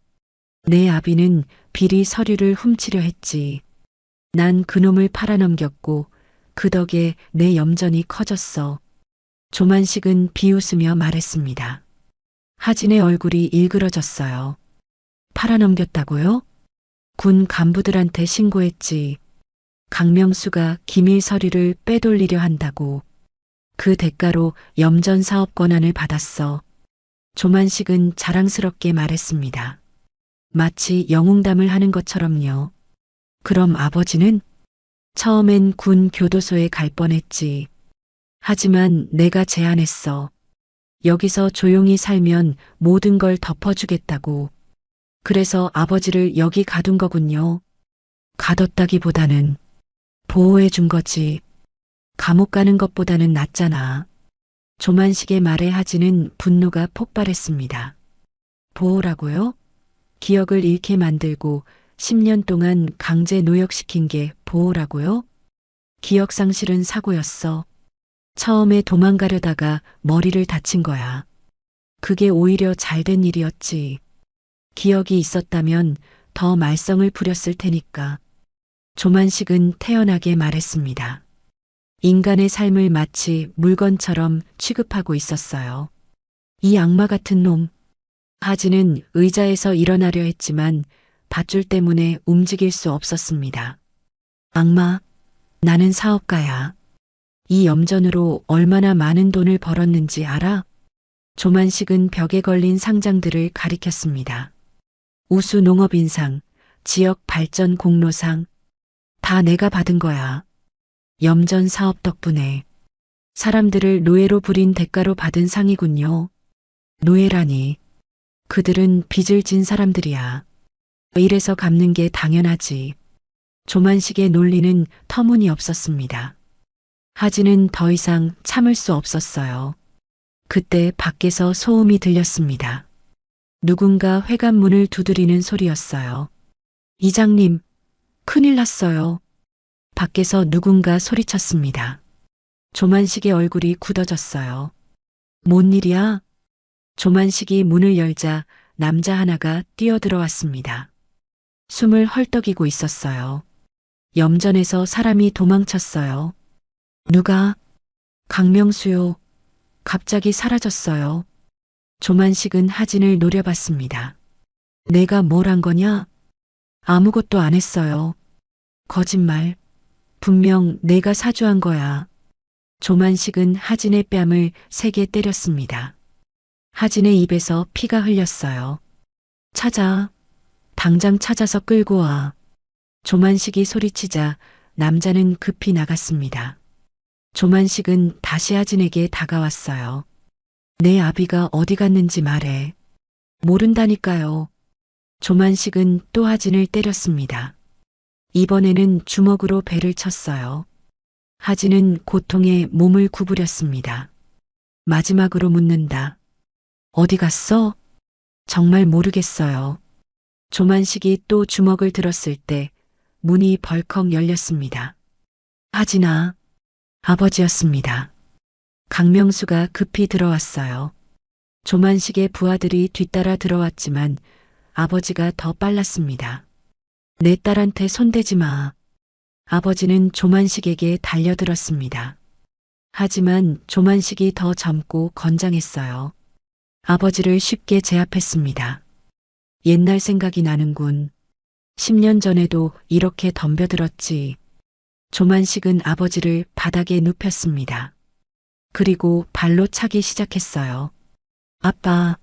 내 아비는 비리 서류를 훔치려 했지. 난 그놈을 팔아넘겼고 그 덕에 내 염전이 커졌어. 조만식은 비웃으며 말했습니다. 하진의 얼굴이 일그러졌어요. 팔아넘겼다고요? 군 간부들한테 신고했지. 강명수가 기밀 서류를 빼돌리려 한다고. 그 대가로 염전 사업 권한을 받았어. 조만식은 자랑스럽게 말했습니다. 마치 영웅담을 하는 것처럼요. 그럼 아버지는? 처음엔 군 교도소에 갈 뻔했지. 하지만 내가 제안했어. 여기서 조용히 살면 모든 걸 덮어주겠다고. 그래서 아버지를 여기 가둔 거군요. 가뒀다기보다는 보호해 준 거지. 감옥 가는 것보다는 낫잖아. 조만식의 말에 하진은 분노가 폭발했습니다. 보호라고요? 기억을 잃게 만들고 10년 동안 강제 노역시킨 게 보호라고요? 기억상실은 사고였어. 처음에 도망가려다가 머리를 다친 거야. 그게 오히려 잘된 일이었지. 기억이 있었다면 더 말썽을 부렸을 테니까. 조만식은 태연하게 말했습니다. 인간의 삶을 마치 물건처럼 취급하고 있었어요. 이 악마 같은 놈. 하진은 의자에서 일어나려 했지만 밧줄 때문에 움직일 수 없었습니다. 악마, 나는 사업가야. 이 염전으로 얼마나 많은 돈을 벌었는지 알아? 조만식은 벽에 걸린 상장들을 가리켰습니다. 우수 농업인상, 지역 발전 공로상, 다 내가 받은 거야. 염전 사업 덕분에 사람들을 노예로 부린 대가로 받은 상이군요. 노예라니. 그들은 빚을 진 사람들이야. 이래서 갚는 게 당연하지. 조만식의 논리는 터무니없었습니다. 하진은 더 이상 참을 수 없었어요. 그때 밖에서 소음이 들렸습니다. 누군가 회관문을 두드리는 소리였어요. 이장님, 큰일 났어요. 밖에서 누군가 소리쳤습니다. 조만식의 얼굴이 굳어졌어요. 뭔 일이야? 조만식이 문을 열자 남자 하나가 뛰어들어왔습니다. 숨을 헐떡이고 있었어요. 염전에서 사람이 도망쳤어요. 누가? 강명수요. 갑자기 사라졌어요. 조만식은 하진을 노려봤습니다. 내가 뭘 한 거냐? 아무것도 안 했어요. 거짓말. 분명 내가 사주한 거야. 조만식은 하진의 뺨을 세게 때렸습니다. 하진의 입에서 피가 흘렸어요. 찾아. 당장 찾아서 끌고 와. 조만식이 소리치자 남자는 급히 나갔습니다. 조만식은 다시 하진에게 다가왔어요. 내 아비가 어디 갔는지 말해. 모른다니까요. 조만식은 또 하진을 때렸습니다. 이번에는 주먹으로 배를 쳤어요. 하진은 고통에 몸을 구부렸습니다. 마지막으로 묻는다. 어디 갔어? 정말 모르겠어요. 조만식이 또 주먹을 들었을 때 문이 벌컥 열렸습니다. 하진아, 아버지였습니다. 강명수가 급히 들어왔어요. 조만식의 부하들이 뒤따라 들어왔지만 아버지가 더 빨랐습니다. 내 딸한테 손대지 마. 아버지는 조만식에게 달려들었습니다. 하지만 조만식이 더 젊고 건장했어요. 아버지를 쉽게 제압했습니다. 옛날 생각이 나는군. 10년 전에도 이렇게 덤벼들었지. 조만식은 아버지를 바닥에 눕혔습니다. 그리고 발로 차기 시작했어요. 아빠.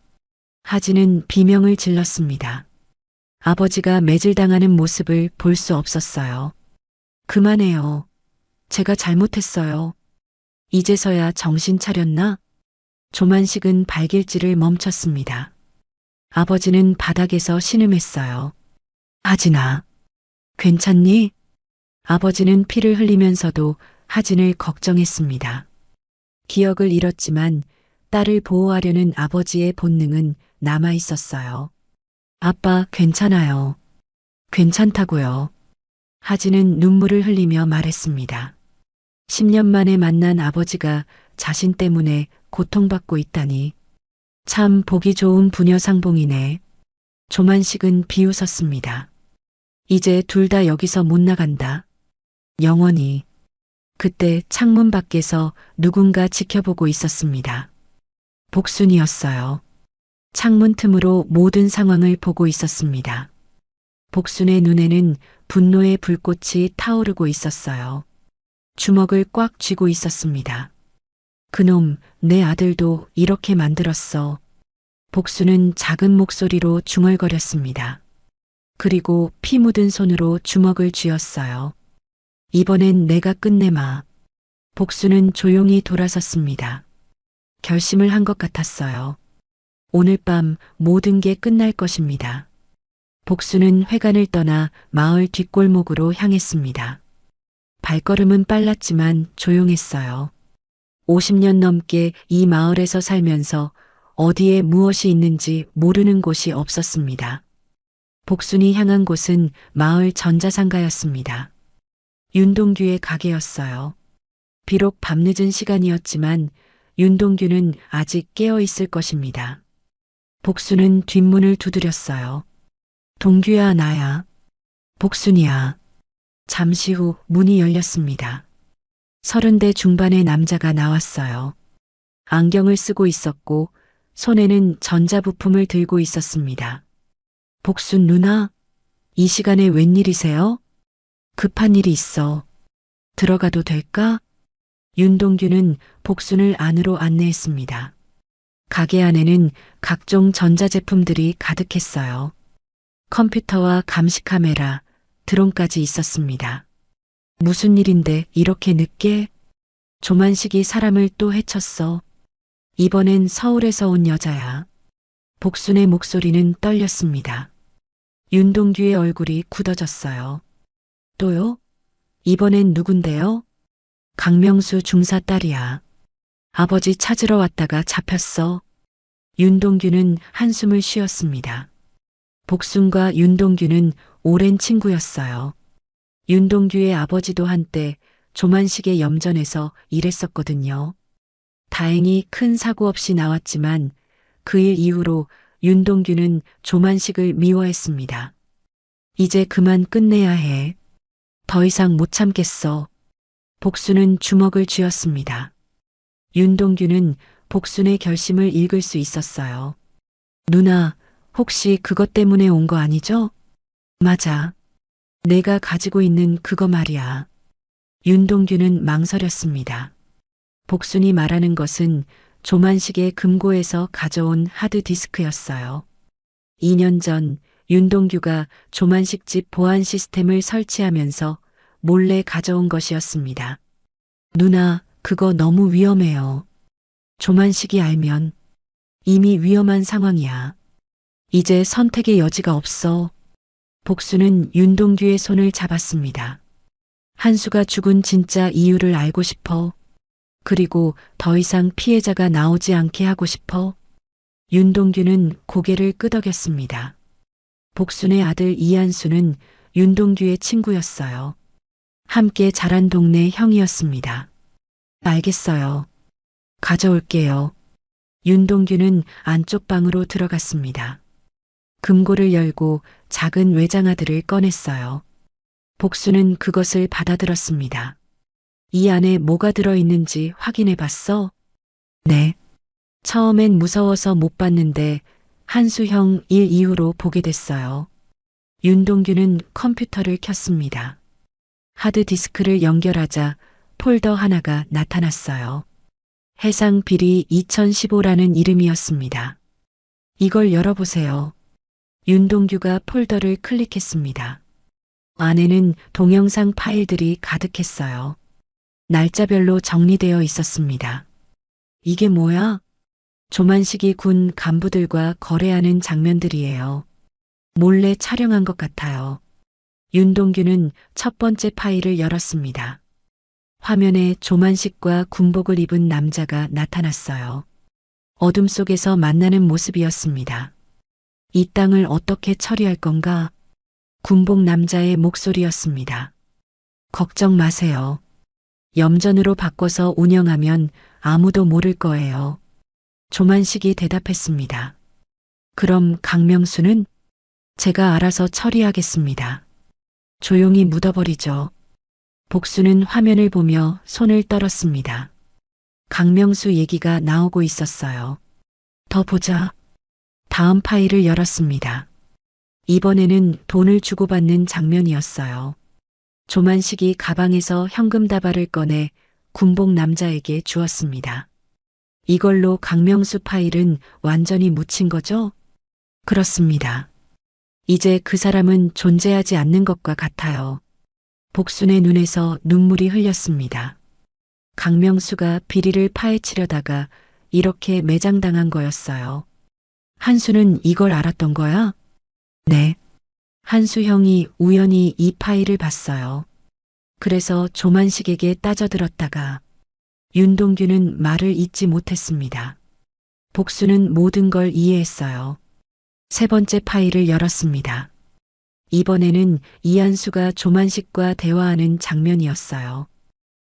하진은 비명을 질렀습니다. 아버지가 매질당하는 모습을 볼 수 없었어요. 그만해요. 제가 잘못했어요. 이제서야 정신 차렸나? 조만식은 발길질을 멈췄습니다. 아버지는 바닥에서 신음했어요. 하진아, 괜찮니? 아버지는 피를 흘리면서도 하진을 걱정했습니다. 기억을 잃었지만 딸을 보호하려는 아버지의 본능은 남아 있었어요. 아빠, 괜찮아요. 괜찮다고요. 하진은 눈물을 흘리며 말했습니다. 10년 만에 만난 아버지가 자신 때문에 고통받고 있다니. 참 보기 좋은 부녀상봉이네. 조만식은 비웃었습니다. 이제 둘 다 여기서 못 나간다. 영원히. 그때 창문 밖에서 누군가 지켜보고 있었습니다. 복순이었어요. 창문 틈으로 모든 상황을 보고 있었습니다. 복순의 눈에는 분노의 불꽃이 타오르고 있었어요. 주먹을 꽉 쥐고 있었습니다. 그놈, 내 아들도 이렇게 만들었어. 복순은 작은 목소리로 중얼거렸습니다. 그리고 피 묻은 손으로 주먹을 쥐었어요. 이번엔 내가 끝내마. 복순은 조용히 돌아섰습니다. 결심을 한 것 같았어요. 오늘 밤 모든 게 끝날 것입니다. 복순은 회관을 떠나 마을 뒷골목으로 향했습니다. 발걸음은 빨랐지만 조용했어요. 50년 넘게 이 마을에서 살면서 어디에 무엇이 있는지 모르는 곳이 없었습니다. 복순이 향한 곳은 마을 전자상가였습니다. 윤동규의 가게였어요. 비록 밤늦은 시간이었지만 윤동규는 아직 깨어 있을 것입니다. 복순은 뒷문을 두드렸어요. 동규야, 나야. 복순이야. 잠시 후 문이 열렸습니다. 30대 중반의 남자가 나왔어요. 안경을 쓰고 있었고 손에는 전자부품을 들고 있었습니다. 복순 누나, 이 시간에 웬일이세요? 급한 일이 있어. 들어가도 될까? 윤동규는 복순을 안으로 안내했습니다. 가게 안에는 각종 전자제품들이 가득했어요. 컴퓨터와 감시 카메라, 드론까지 있었습니다. 무슨 일인데 이렇게 늦게? 조만식이 사람을 또 해쳤어. 이번엔 서울에서 온 여자야. 복순의 목소리는 떨렸습니다. 윤동규의 얼굴이 굳어졌어요. 또요? 이번엔 누군데요? 강명수 중사 딸이야. 아버지 찾으러 왔다가 잡혔어. 윤동규는 한숨을 쉬었습니다. 복순과 윤동규는 오랜 친구였어요. 윤동규의 아버지도 한때 조만식의 염전에서 일했었거든요. 다행히 큰 사고 없이 나왔지만 그 일 이후로 윤동규는 조만식을 미워했습니다. 이제 그만 끝내야 해. 더 이상 못 참겠어. 복순은 주먹을 쥐었습니다. 윤동규는 복순의 결심을 읽을 수 있었어요. 누나, 혹시 그것 때문에 온 거 아니죠? 맞아. 내가 가지고 있는 그거 말이야. 윤동규는 망설였습니다. 복순이 말하는 것은 조만식의 금고에서 가져온 하드디스크였어요. 2년 전 윤동규가 조만식 집 보안 시스템을 설치하면서 몰래 가져온 것이었습니다. 누나, 그거 너무 위험해요. 조만식이 알면 이미 위험한 상황이야. 이제 선택의 여지가 없어. 복순은 윤동규의 손을 잡았습니다. 한수가 죽은 진짜 이유를 알고 싶어. 그리고 더 이상 피해자가 나오지 않게 하고 싶어. 윤동규는 고개를 끄덕였습니다. 복순의 아들 이한수는 윤동규의 친구였어요. 함께 자란 동네 형이었습니다. 알겠어요. 가져올게요. 윤동규는 안쪽 방으로 들어갔습니다. 금고를 열고 작은 외장하드를 꺼냈어요. 복순은 그것을 받아들었습니다. 이 안에 뭐가 들어있는지 확인해 봤어? 네. 처음엔 무서워서 못 봤는데 한수형 일 이후로 보게 됐어요. 윤동규는 컴퓨터를 켰습니다. 하드디스크를 연결하자 폴더 하나가 나타났어요. 해상 비리 2015라는 이름이었습니다. 이걸 열어보세요. 윤동규가 폴더를 클릭했습니다. 안에는 동영상 파일들이 가득했어요. 날짜별로 정리되어 있었습니다. 이게 뭐야? 조만식이 군 간부들과 거래하는 장면들이에요. 몰래 촬영한 것 같아요. 윤동규는 첫 번째 파일을 열었습니다. 화면에 조만식과 군복을 입은 남자가 나타났어요. 어둠 속에서 만나는 모습이었습니다. 이 땅을 어떻게 처리할 건가? 군복 남자의 목소리였습니다. 걱정 마세요. 염전으로 바꿔서 운영하면 아무도 모를 거예요. 조만식이 대답했습니다. 그럼 강명수는? 제가 알아서 처리하겠습니다. 조용히 묻어버리죠. 복수는 화면을 보며 손을 떨었습니다. 강명수 얘기가 나오고 있었어요. 더 보자. 다음 파일을 열었습니다. 이번에는 돈을 주고받는 장면이었어요. 조만식이 가방에서 현금 다발을 꺼내 군복 남자에게 주었습니다. 이걸로 강명수 파일은 완전히 묻힌 거죠? 그렇습니다. 이제 그 사람은 존재하지 않는 것과 같아요. 복순의 눈에서 눈물이 흘렸습니다. 강명수가 비리를 파헤치려다가 이렇게 매장당한 거였어요. 한수는 이걸 알았던 거야? 네. 한수 형이 우연히 이 파일을 봤어요. 그래서 조만식에게 따져들었다가 윤동규는 말을 잇지 못했습니다. 복수는 모든 걸 이해했어요. 세 번째 파일을 열었습니다. 이번에는 이한수가 조만식과 대화하는 장면이었어요.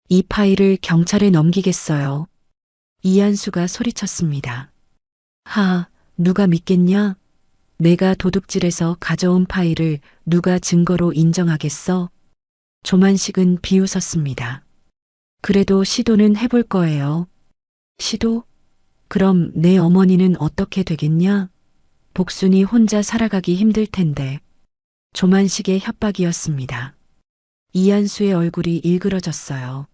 이 파일을 경찰에 넘기겠어요. 이한수가 소리쳤습니다. 누가 믿겠냐? 내가 도둑질해서 가져온 파일을 누가 증거로 인정하겠어? 조만식은 비웃었습니다. 그래도 시도는 해볼 거예요. 시도? 그럼 내 어머니는 어떻게 되겠냐? 복순이 혼자 살아가기 힘들 텐데. 조만식의 협박이었습니다. 이한수의 얼굴이 일그러졌어요.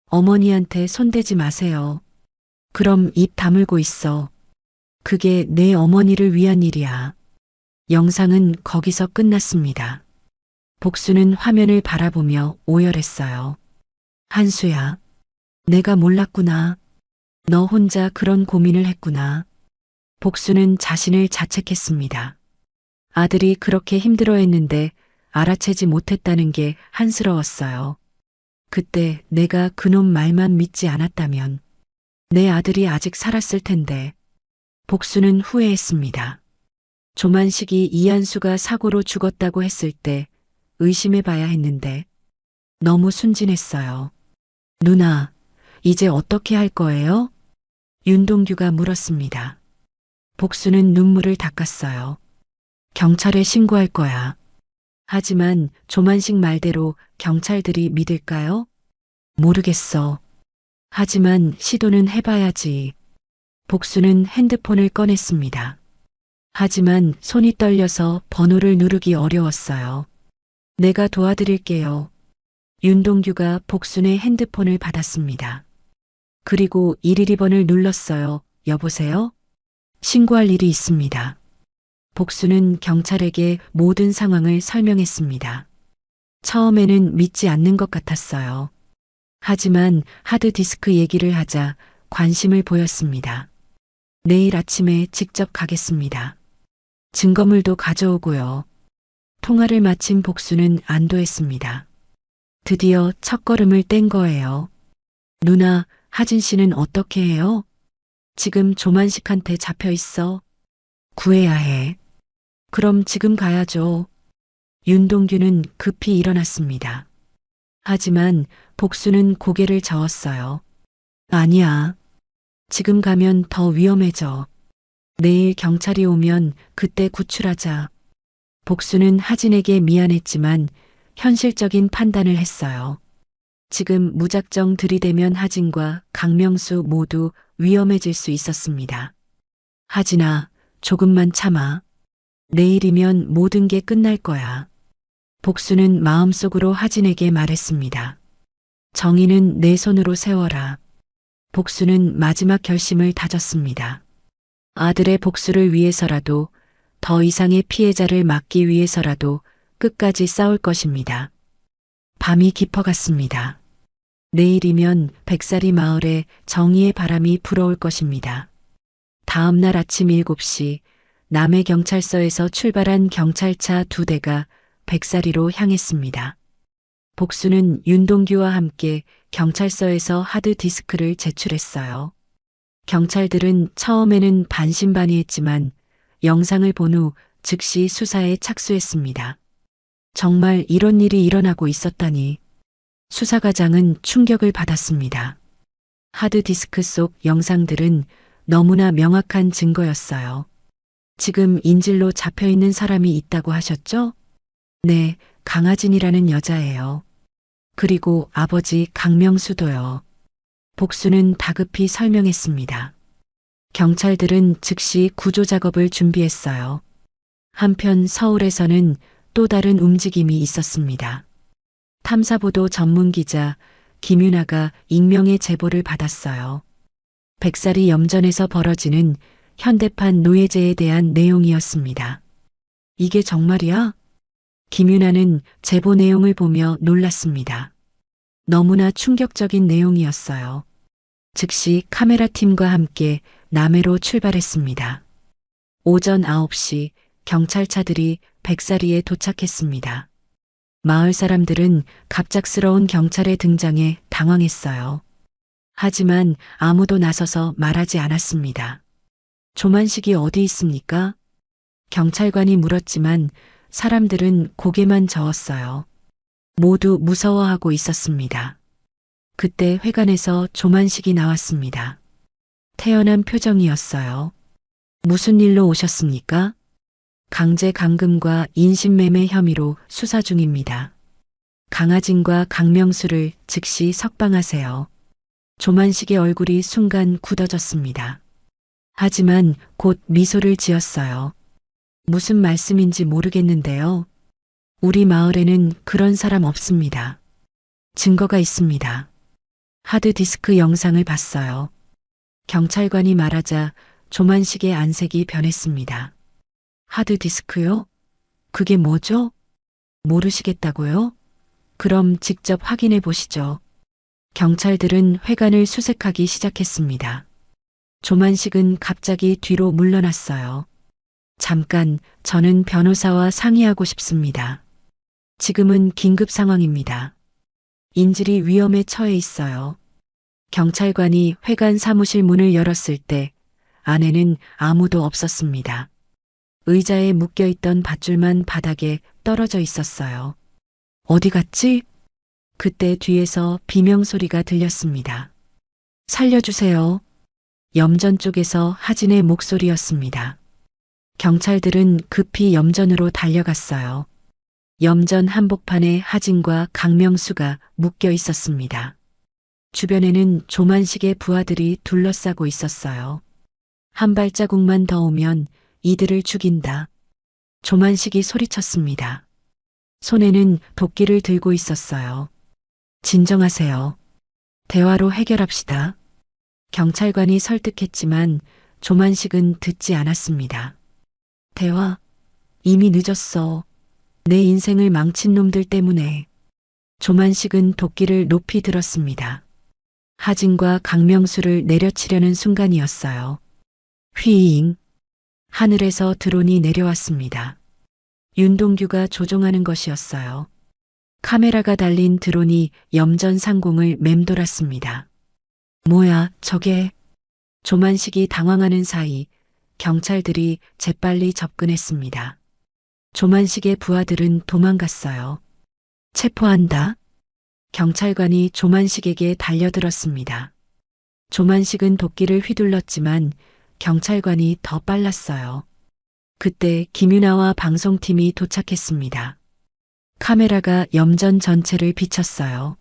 어머니한테 손대지 마세요. 그럼 입 다물고 있어. 그게 내 어머니를 위한 일이야. 영상은 거기서 끝났습니다. 복수는 화면을 바라보며 오열했어요. 한수야, 내가 몰랐구나. 너 혼자 그런 고민을 했구나. 복수는 자신을 자책했습니다. 아들이 그렇게 힘들어했는데 알아채지 못했다는 게 한스러웠어요. 그때 내가 그놈 말만 믿지 않았다면 내 아들이 아직 살았을 텐데. 복수는 후회했습니다. 조만식이 이한수가 사고로 죽었다고 했을 때 의심해봐야 했는데 너무 순진했어요. 누나, 이제 어떻게 할 거예요? 윤동규가 물었습니다. 복수는 눈물을 닦았어요. 경찰에 신고할 거야. 하지만 조만식 말대로 경찰들이 믿을까요? 모르겠어. 하지만 시도는 해봐야지. 복수는 핸드폰을 꺼냈습니다. 하지만 손이 떨려서 번호를 누르기 어려웠어요. 내가 도와드릴게요. 윤동규가 복순의 핸드폰을 받았습니다. 그리고 112번을 눌렀어요. 여보세요? 신고할 일이 있습니다. 복수는 경찰에게 모든 상황을 설명했습니다. 처음에는 믿지 않는 것 같았어요. 하지만 하드디스크 얘기를 하자 관심을 보였습니다. 내일 아침에 직접 가겠습니다. 증거물도 가져오고요. 통화를 마친 복수는 안도했습니다. 드디어 첫걸음을 뗀 거예요. 누나, 하진 씨는 어떻게 해요? 지금 조만식한테 잡혀 있어. 구해야 해. 그럼 지금 가야죠. 윤동규는 급히 일어났습니다. 하지만 복수는 고개를 저었어요. 아니야. 지금 가면 더 위험해져. 내일 경찰이 오면 그때 구출하자. 복수는 하진에게 미안했지만 현실적인 판단을 했어요. 지금 무작정 들이대면 하진과 강명수 모두 위험해질 수 있었습니다. 하진아, 조금만 참아. 내일이면 모든 게 끝날 거야. 복수는 마음속으로 하진에게 말했습니다. 정의는 내 손으로 세워라. 복수는 마지막 결심을 다졌습니다. 아들의 복수를 위해서라도, 더 이상의 피해자를 막기 위해서라도 끝까지 싸울 것입니다. 밤이 깊어갔습니다. 내일이면 백사리 마을에 정의의 바람이 불어올 것입니다. 다음 날 아침 7시 남해경찰서에서 출발한 경찰차 2대가 백사리로 향했습니다. 복수는 윤동규와 함께 경찰서에서 하드디스크를 제출했어요. 경찰들은 처음에는 반신반의했지만 영상을 본 후 즉시 수사에 착수했습니다. 정말 이런 일이 일어나고 있었다니. 수사과장은 충격을 받았습니다. 하드디스크 속 영상들은 너무나 명확한 증거였어요. 지금 인질로 잡혀있는 사람이 있다고 하셨죠? 네, 강하진이라는 여자예요. 그리고 아버지 강명수도요. 복수는 다급히 설명했습니다. 경찰들은 즉시 구조 작업을 준비했어요. 한편 서울에서는 또 다른 움직임이 있었습니다. 탐사보도 전문 기자 김윤아가 익명의 제보를 받았어요. 백사리 염전에서 벌어지는 현대판 노예제에 대한 내용이었습니다. 이게 정말이야? 김윤아는 제보 내용을 보며 놀랐습니다. 너무나 충격적인 내용이었어요. 즉시 카메라팀과 함께 남해로 출발했습니다. 오전 9시 경찰차들이 백사리에 도착했습니다. 마을 사람들은 갑작스러운 경찰의 등장에 당황했어요. 하지만 아무도 나서서 말하지 않았습니다. 조만식이 어디 있습니까? 경찰관이 물었지만 사람들은 고개만 저었어요. 모두 무서워하고 있었습니다. 그때 회관에서 조만식이 나왔습니다. 태연한 표정이었어요. 무슨 일로 오셨습니까? 강제 감금과 인신매매 혐의로 수사 중입니다. 강하진과 강명수를 즉시 석방하세요. 조만식의 얼굴이 순간 굳어졌습니다. 하지만 곧 미소를 지었어요. 무슨 말씀인지 모르겠는데요. 우리 마을에는 그런 사람 없습니다. 증거가 있습니다. 하드디스크 영상을 봤어요. 경찰관이 말하자 조만식의 안색이 변했습니다. 하드디스크요? 그게 뭐죠? 모르시겠다고요? 그럼 직접 확인해 보시죠. 경찰들은 회관을 수색하기 시작했습니다. 조만식은 갑자기 뒤로 물러났어요. 잠깐, 저는 변호사와 상의하고 싶습니다. 지금은 긴급 상황입니다. 인질이 위험에 처해 있어요. 경찰관이 회관 사무실 문을 열었을 때 안에는 아무도 없었습니다. 의자에 묶여있던 밧줄만 바닥에 떨어져 있었어요. 어디 갔지? 그때 뒤에서 비명소리가 들렸습니다. 살려주세요. 염전 쪽에서 하진의 목소리였습니다. 경찰들은 급히 염전으로 달려갔어요. 염전 한복판에 하진과 강명수가 묶여 있었습니다. 주변에는 조만식의 부하들이 둘러싸고 있었어요. 한 발자국만 더 오면 이들을 죽인다. 조만식이 소리쳤습니다. 손에는 도끼를 들고 있었어요. 진정하세요. 대화로 해결합시다. 경찰관이 설득했지만 조만식은 듣지 않았습니다. 대화? 이미 늦었어. 내 인생을 망친 놈들 때문에. 조만식은 도끼를 높이 들었습니다. 하진과 강명수를 내려치려는 순간이었어요. 휘잉. 하늘에서 드론이 내려왔습니다. 윤동규가 조종하는 것이었어요. 카메라가 달린 드론이 염전 상공을 맴돌았습니다. 뭐야, 저게? 조만식이 당황하는 사이 경찰들이 재빨리 접근했습니다. 조만식의 부하들은 도망갔어요. 체포한다. 경찰관이 조만식에게 달려들었습니다. 조만식은 도끼를 휘둘렀지만 경찰관이 더 빨랐어요. 그때 김윤아와 방송팀이 도착했습니다. 카메라가 염전 전체를 비쳤어요.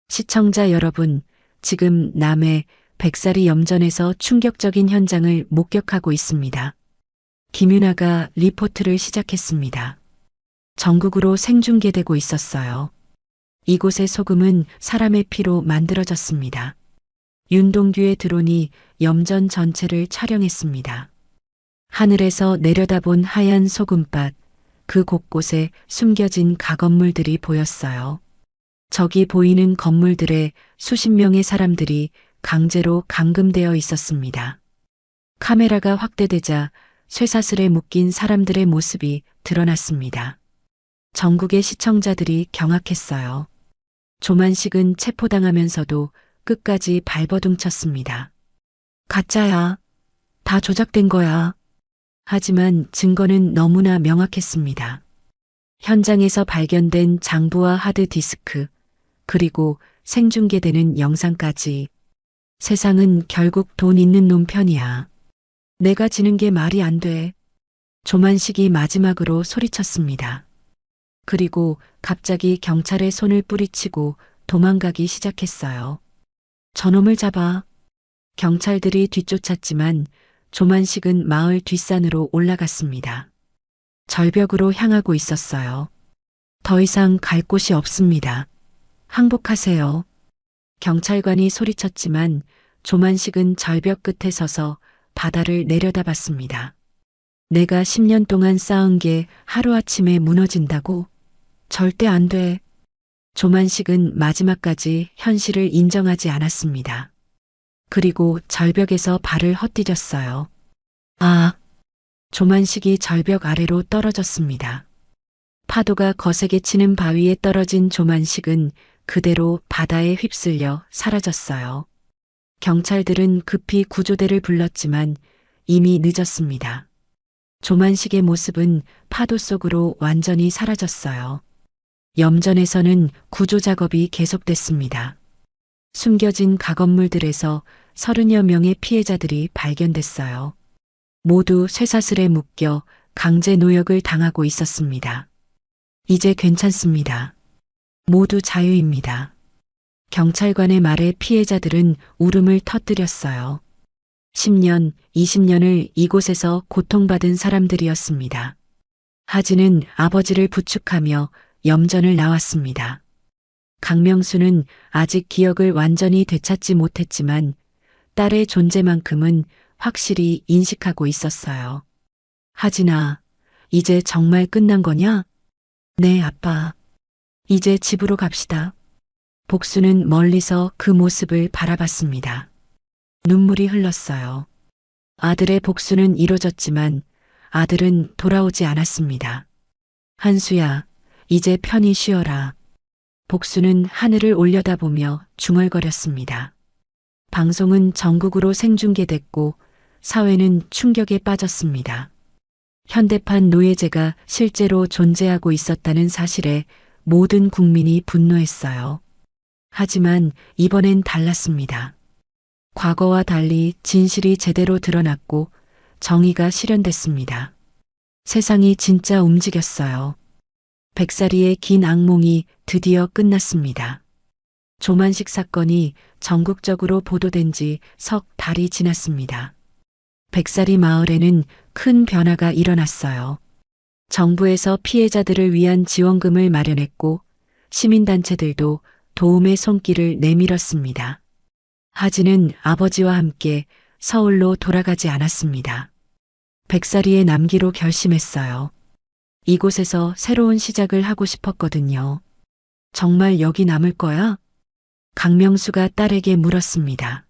시청자 여러분, 지금 남해 백사리 염전에서 충격적인 현장을 목격하고 있습니다. 김윤아가 리포트를 시작했습니다. 전국으로 생중계되고 있었어요. 이곳의 소금은 사람의 피로 만들어졌습니다. 윤동규의 드론이 염전 전체를 촬영했습니다. 하늘에서 내려다본 하얀 소금밭, 그 곳곳에 숨겨진 가건물들이 보였어요. 저기 보이는 건물들에 수십 명의 사람들이 강제로 감금되어 있었습니다. 카메라가 확대되자 쇠사슬에 묶인 사람들의 모습이 드러났습니다. 전국의 시청자들이 경악했어요. 조만식은 체포당하면서도 끝까지 발버둥쳤습니다. 가짜야. 다 조작된 거야. 하지만 증거는 너무나 명확했습니다. 현장에서 발견된 장부와 하드디스크, 그리고 생중계되는 영상까지. 세상은 결국 돈 있는 놈 편이야. 내가 지는 게 말이 안 돼. 조만식이 마지막으로 소리쳤습니다. 그리고 갑자기 경찰의 손을 뿌리치고 도망가기 시작했어요. 저놈을 잡아. 경찰들이 뒤쫓았지만 조만식은 마을 뒷산으로 올라갔습니다. 절벽으로 향하고 있었어요. 더 이상 갈 곳이 없습니다. 항복하세요. 경찰관이 소리쳤지만 조만식은 절벽 끝에 서서 바다를 내려다봤습니다. 내가 10년 동안 쌓은 게 하루아침에 무너진다고? 절대 안 돼. 조만식은 마지막까지 현실을 인정하지 않았습니다. 그리고 절벽에서 발을 헛디뎠어요. 아! 조만식이 절벽 아래로 떨어졌습니다. 파도가 거세게 치는 바위에 떨어진 조만식은 그대로 바다에 휩쓸려 사라졌어요. 경찰들은 급히 구조대를 불렀지만 이미 늦었습니다. 조만식의 모습은 파도 속으로 완전히 사라졌어요. 염전에서는 구조 작업이 계속됐습니다. 숨겨진 가건물들에서 30여 명의 피해자들이 발견됐어요. 모두 쇠사슬에 묶여 강제 노역을 당하고 있었습니다. 이제 괜찮습니다. 모두 자유입니다. 경찰관의 말에 피해자들은 울음을 터뜨렸어요. 10년, 20년을 이곳에서 고통받은 사람들이었습니다. 하진은 아버지를 부축하며 염전을 나왔습니다. 강명수는 아직 기억을 완전히 되찾지 못했지만 딸의 존재만큼은 확실히 인식하고 있었어요. 하진아, 이제 정말 끝난 거냐? 네, 아빠. 이제 집으로 갑시다. 복수는 멀리서 그 모습을 바라봤습니다. 눈물이 흘렀어요. 아들의 복수는 이루어졌지만 아들은 돌아오지 않았습니다. 한수야, 이제 편히 쉬어라. 복수는 하늘을 올려다보며 중얼거렸습니다. 방송은 전국으로 생중계됐고 사회는 충격에 빠졌습니다. 현대판 노예제가 실제로 존재하고 있었다는 사실에 모든 국민이 분노했어요. 하지만 이번엔 달랐습니다. 과거와 달리 진실이 제대로 드러났고 정의가 실현됐습니다. 세상이 진짜 움직였어요. 백사리의 긴 악몽이 드디어 끝났습니다. 조만식 사건이 전국적으로 보도된 지 석 달이 지났습니다. 백사리 마을에는 큰 변화가 일어났어요. 정부에서 피해자들을 위한 지원금을 마련했고 시민단체들도 도움의 손길을 내밀었습니다. 하진은 아버지와 함께 서울로 돌아가지 않았습니다. 백사리에 남기로 결심했어요. 이곳에서 새로운 시작을 하고 싶었거든요. 정말 여기 남을 거야? 강명수가 딸에게 물었습니다.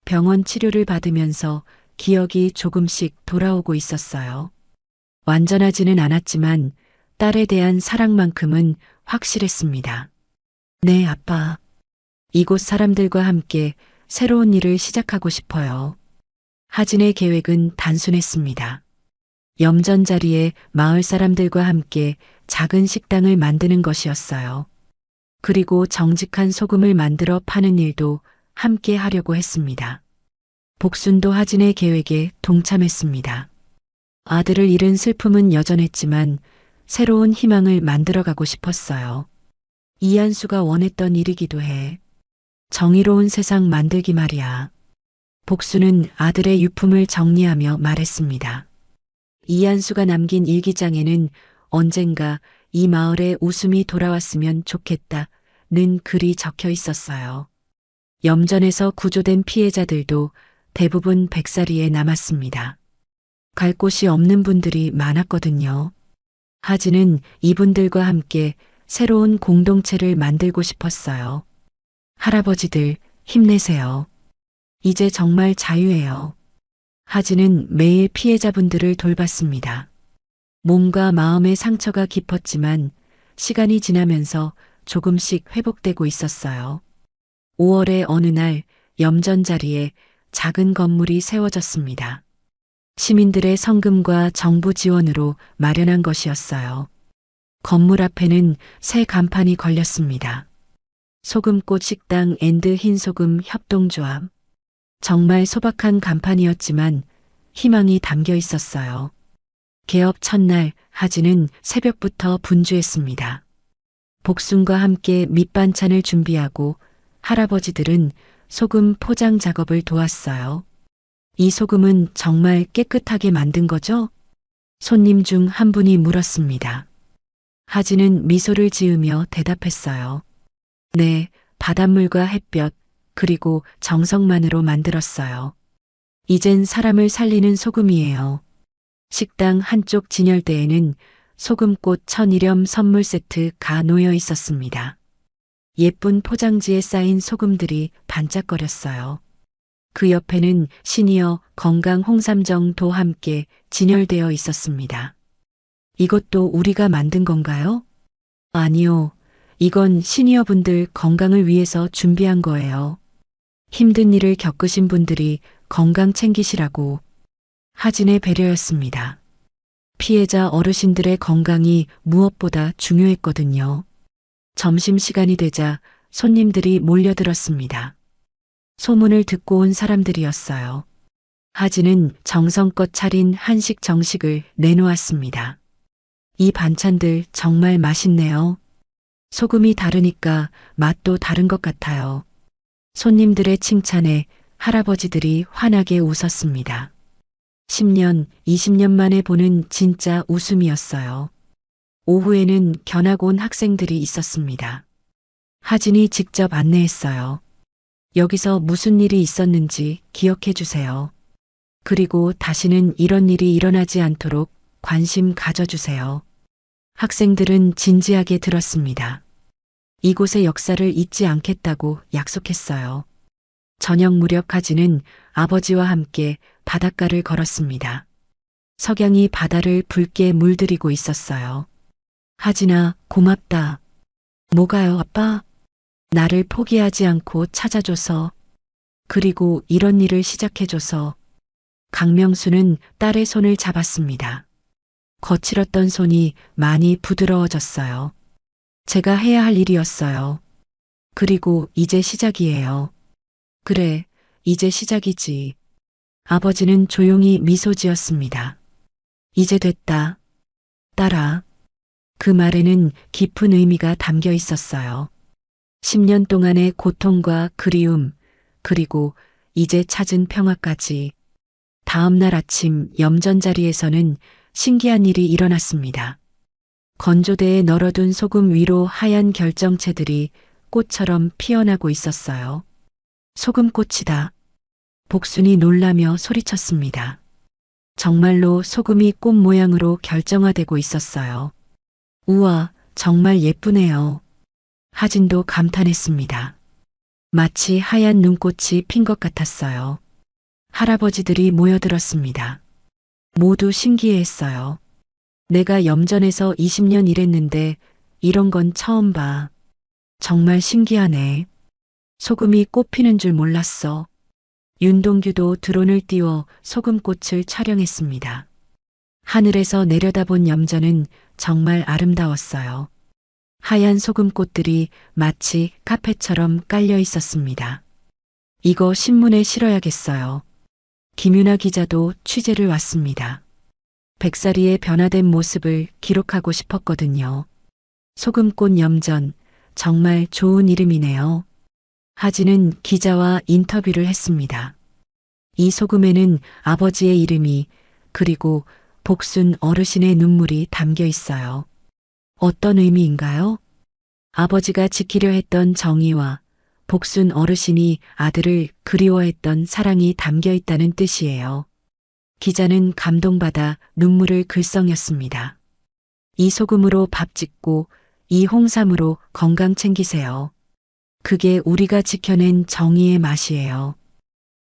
병원 치료를 받으면서 기억이 조금씩 돌아오고 있었어요. 완전하지는 않았지만 딸에 대한 사랑만큼은 확실했습니다. 네, 아빠. 이곳 사람들과 함께 새로운 일을 시작하고 싶어요. 하진의 계획은 단순했습니다. 염전 자리에 마을 사람들과 함께 작은 식당을 만드는 것이었어요. 그리고 정직한 소금을 만들어 파는 일도 함께 하려고 했습니다. 복순도 하진의 계획에 동참했습니다. 아들을 잃은 슬픔은 여전했지만 새로운 희망을 만들어가고 싶었어요. 이한수가 원했던 일이기도 해. 정의로운 세상 만들기 말이야. 복수는 아들의 유품을 정리하며 말했습니다. 이한수가 남긴 일기장에는 언젠가 이 마을에 웃음이 돌아왔으면 좋겠다는 글이 적혀 있었어요. 염전에서 구조된 피해자들도 대부분 백사리에 남았습니다. 갈 곳이 없는 분들이 많았거든요. 하진은 이분들과 함께 새로운 공동체를 만들고 싶었어요. 할아버지들, 힘내세요. 이제 정말 자유예요. 하진은 매일 피해자분들을 돌봤습니다. 몸과 마음의 상처가 깊었지만 시간이 지나면서 조금씩 회복되고 있었어요. 5월의 어느 날 염전 자리에 작은 건물이 세워졌습니다. 시민들의 성금과 정부 지원으로 마련한 것이었어요. 건물 앞에는 새 간판이 걸렸습니다. 소금꽃 식당 앤드 흰소금 협동조합. 정말 소박한 간판이었지만 희망이 담겨 있었어요. 개업 첫날 하진은 새벽부터 분주했습니다. 복순과 함께 밑반찬을 준비하고 할아버지들은 소금 포장 작업을 도왔어요. 이 소금은 정말 깨끗하게 만든 거죠? 손님 중 한 분이 물었습니다. 하진은 미소를 지으며 대답했어요. 네, 바닷물과 햇볕, 그리고 정성만으로 만들었어요. 이젠 사람을 살리는 소금이에요. 식당 한쪽 진열대에는 소금꽃 1000일염 선물 세트가 놓여 있었습니다. 예쁜 포장지에 쌓인 소금들이 반짝거렸어요. 그 옆에는 시니어 건강 홍삼정도 함께 진열되어 있었습니다. 이것도 우리가 만든 건가요? 아니요. 이건 시니어분들 건강을 위해서 준비한 거예요. 힘든 일을 겪으신 분들이 건강 챙기시라고. 하진의 배려였습니다. 피해자 어르신들의 건강이 무엇보다 중요했거든요. 점심시간이 되자 손님들이 몰려들었습니다. 소문을 듣고 온 사람들이었어요. 하진은 정성껏 차린 한식 정식을 내놓았습니다. 이 반찬들 정말 맛있네요. 소금이 다르니까 맛도 다른 것 같아요. 손님들의 칭찬에 할아버지들이 환하게 웃었습니다. 10년, 20년 만에 보는 진짜 웃음이었어요. 오후에는 견학 온 학생들이 있었습니다. 하진이 직접 안내했어요. 여기서 무슨 일이 있었는지 기억해 주세요. 그리고 다시는 이런 일이 일어나지 않도록 관심 가져주세요. 학생들은 진지하게 들었습니다. 이곳의 역사를 잊지 않겠다고 약속했어요. 저녁 무렵 하진은 아버지와 함께 바닷가를 걸었습니다. 석양이 바다를 붉게 물들이고 있었어요. 하진아, 고맙다. 뭐가요, 아빠? 나를 포기하지 않고 찾아줘서, 그리고 이런 일을 시작해줘서. 강명수는 딸의 손을 잡았습니다. 거칠었던 손이 많이 부드러워졌어요. 제가 해야 할 일이었어요. 그리고 이제 시작이에요. 그래, 이제 시작이지. 아버지는 조용히 미소 지었습니다. 이제 됐다. 딸아. 그 말에는 깊은 의미가 담겨 있었어요. 10년 동안의 고통과 그리움, 그리고 이제 찾은 평화까지. 다음 날 아침 염전 자리에서는 신기한 일이 일어났습니다. 건조대에 널어둔 소금 위로 하얀 결정체들이 꽃처럼 피어나고 있었어요. 소금꽃이다. 복순이 놀라며 소리쳤습니다. 정말로 소금이 꽃 모양으로 결정화되고 있었어요. 우와, 정말 예쁘네요. 하진도 감탄했습니다. 마치 하얀 눈꽃이 핀 것 같았어요. 할아버지들이 모여들었습니다. 모두 신기해했어요. 내가 염전에서 20년 일했는데 이런 건 처음 봐. 정말 신기하네. 소금이 꽃피는 줄 몰랐어. 윤동규도 드론을 띄워 소금꽃을 촬영했습니다. 하늘에서 내려다본 염전은 정말 아름다웠어요. 하얀 소금꽃들이 마치 카페처럼 깔려 있었습니다. 이거 신문에 실어야겠어요. 김윤아 기자도 취재를 왔습니다. 백사리의 변화된 모습을 기록하고 싶었거든요. 소금꽃 염전, 정말 좋은 이름이네요. 하진은 기자와 인터뷰를 했습니다. 이 소금에는 아버지의 이름이, 그리고 복순 어르신의 눈물이 담겨 있어요. 어떤 의미인가요? 아버지가 지키려 했던 정의와 복순 어르신이 아들을 그리워했던 사랑이 담겨 있다는 뜻이에요. 기자는 감동받아 눈물을 글썽였습니다. 이 소금으로 밥 짓고 이 홍삼으로 건강 챙기세요. 그게 우리가 지켜낸 정의의 맛이에요.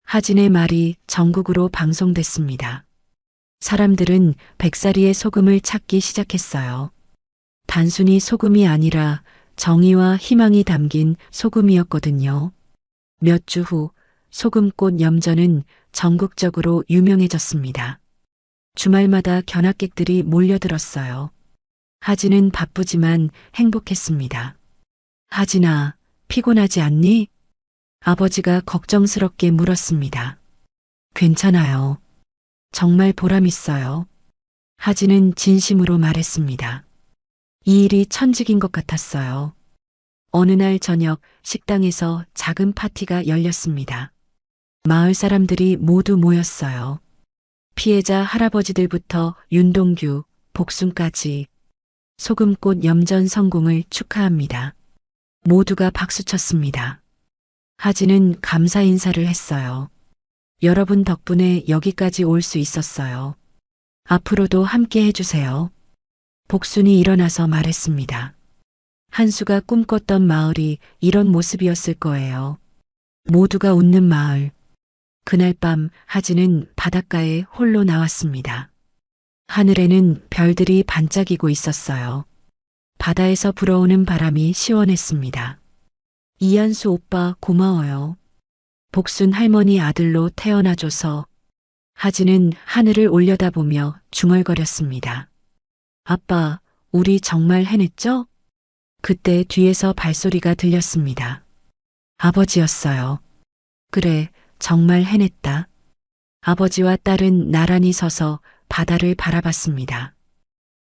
하진의 말이 전국으로 방송됐습니다. 사람들은 백사리의 소금을 찾기 시작했어요. 단순히 소금이 아니라 정의와 희망이 담긴 소금이었거든요. 몇 주 후 소금꽃 염전은 전국적으로 유명해졌습니다. 주말마다 견학객들이 몰려들었어요. 하진은 바쁘지만 행복했습니다. 하진아, 피곤하지 않니? 아버지가 걱정스럽게 물었습니다. 괜찮아요. 정말 보람있어요. 하진은 진심으로 말했습니다. 이 일이 천직인 것 같았어요. 어느 날 저녁 식당에서 작은 파티가 열렸습니다. 마을 사람들이 모두 모였어요. 피해자 할아버지들부터 윤동규, 복순까지. 소금꽃 염전 성공을 축하합니다. 모두가 박수쳤습니다. 하진은 감사 인사를 했어요. 여러분 덕분에 여기까지 올 수 있었어요. 앞으로도 함께 해주세요. 복순이 일어나서 말했습니다. 한수가 꿈꿨던 마을이 이런 모습이었을 거예요. 모두가 웃는 마을. 그날 밤 하진은 바닷가에 홀로 나왔습니다. 하늘에는 별들이 반짝이고 있었어요. 바다에서 불어오는 바람이 시원했습니다. 이한수 오빠 고마워요. 복순 할머니 아들로 태어나줘서. 하진은 하늘을 올려다보며 중얼거렸습니다. 아빠, 우리 정말 해냈죠? 그때 뒤에서 발소리가 들렸습니다. 아버지였어요. 그래, 정말 해냈다. 아버지와 딸은 나란히 서서 바다를 바라봤습니다.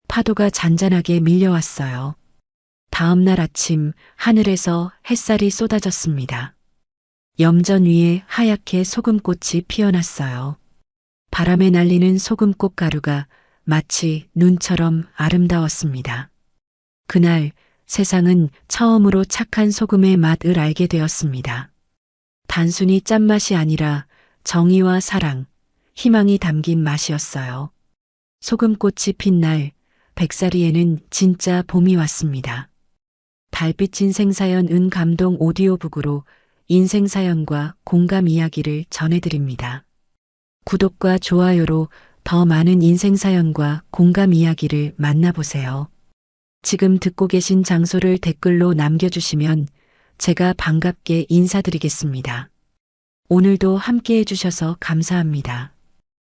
파도가 잔잔하게 밀려왔어요. 다음 날 아침 하늘에서 햇살이 쏟아졌습니다. 염전 위에 하얗게 소금꽃이 피어났어요. 바람에 날리는 소금꽃 가루가 마치 눈처럼 아름다웠습니다. 그날 세상은 처음으로 착한 소금의 맛을 알게 되었습니다. 단순히 짠맛이 아니라 정의와 사랑, 희망이 담긴 맛이었어요. 소금꽃이 핀 날, 백사리에는 진짜 봄이 왔습니다. 달빛 인생사연 감동 오디오북으로 인생사연과 공감 이야기를 전해드립니다. 구독과 좋아요로 더 많은 인생사연과 공감 이야기를 만나보세요. 지금 듣고 계신 장소를 댓글로 남겨주시면 제가 반갑게 인사드리겠습니다. 오늘도 함께 해주셔서 감사합니다.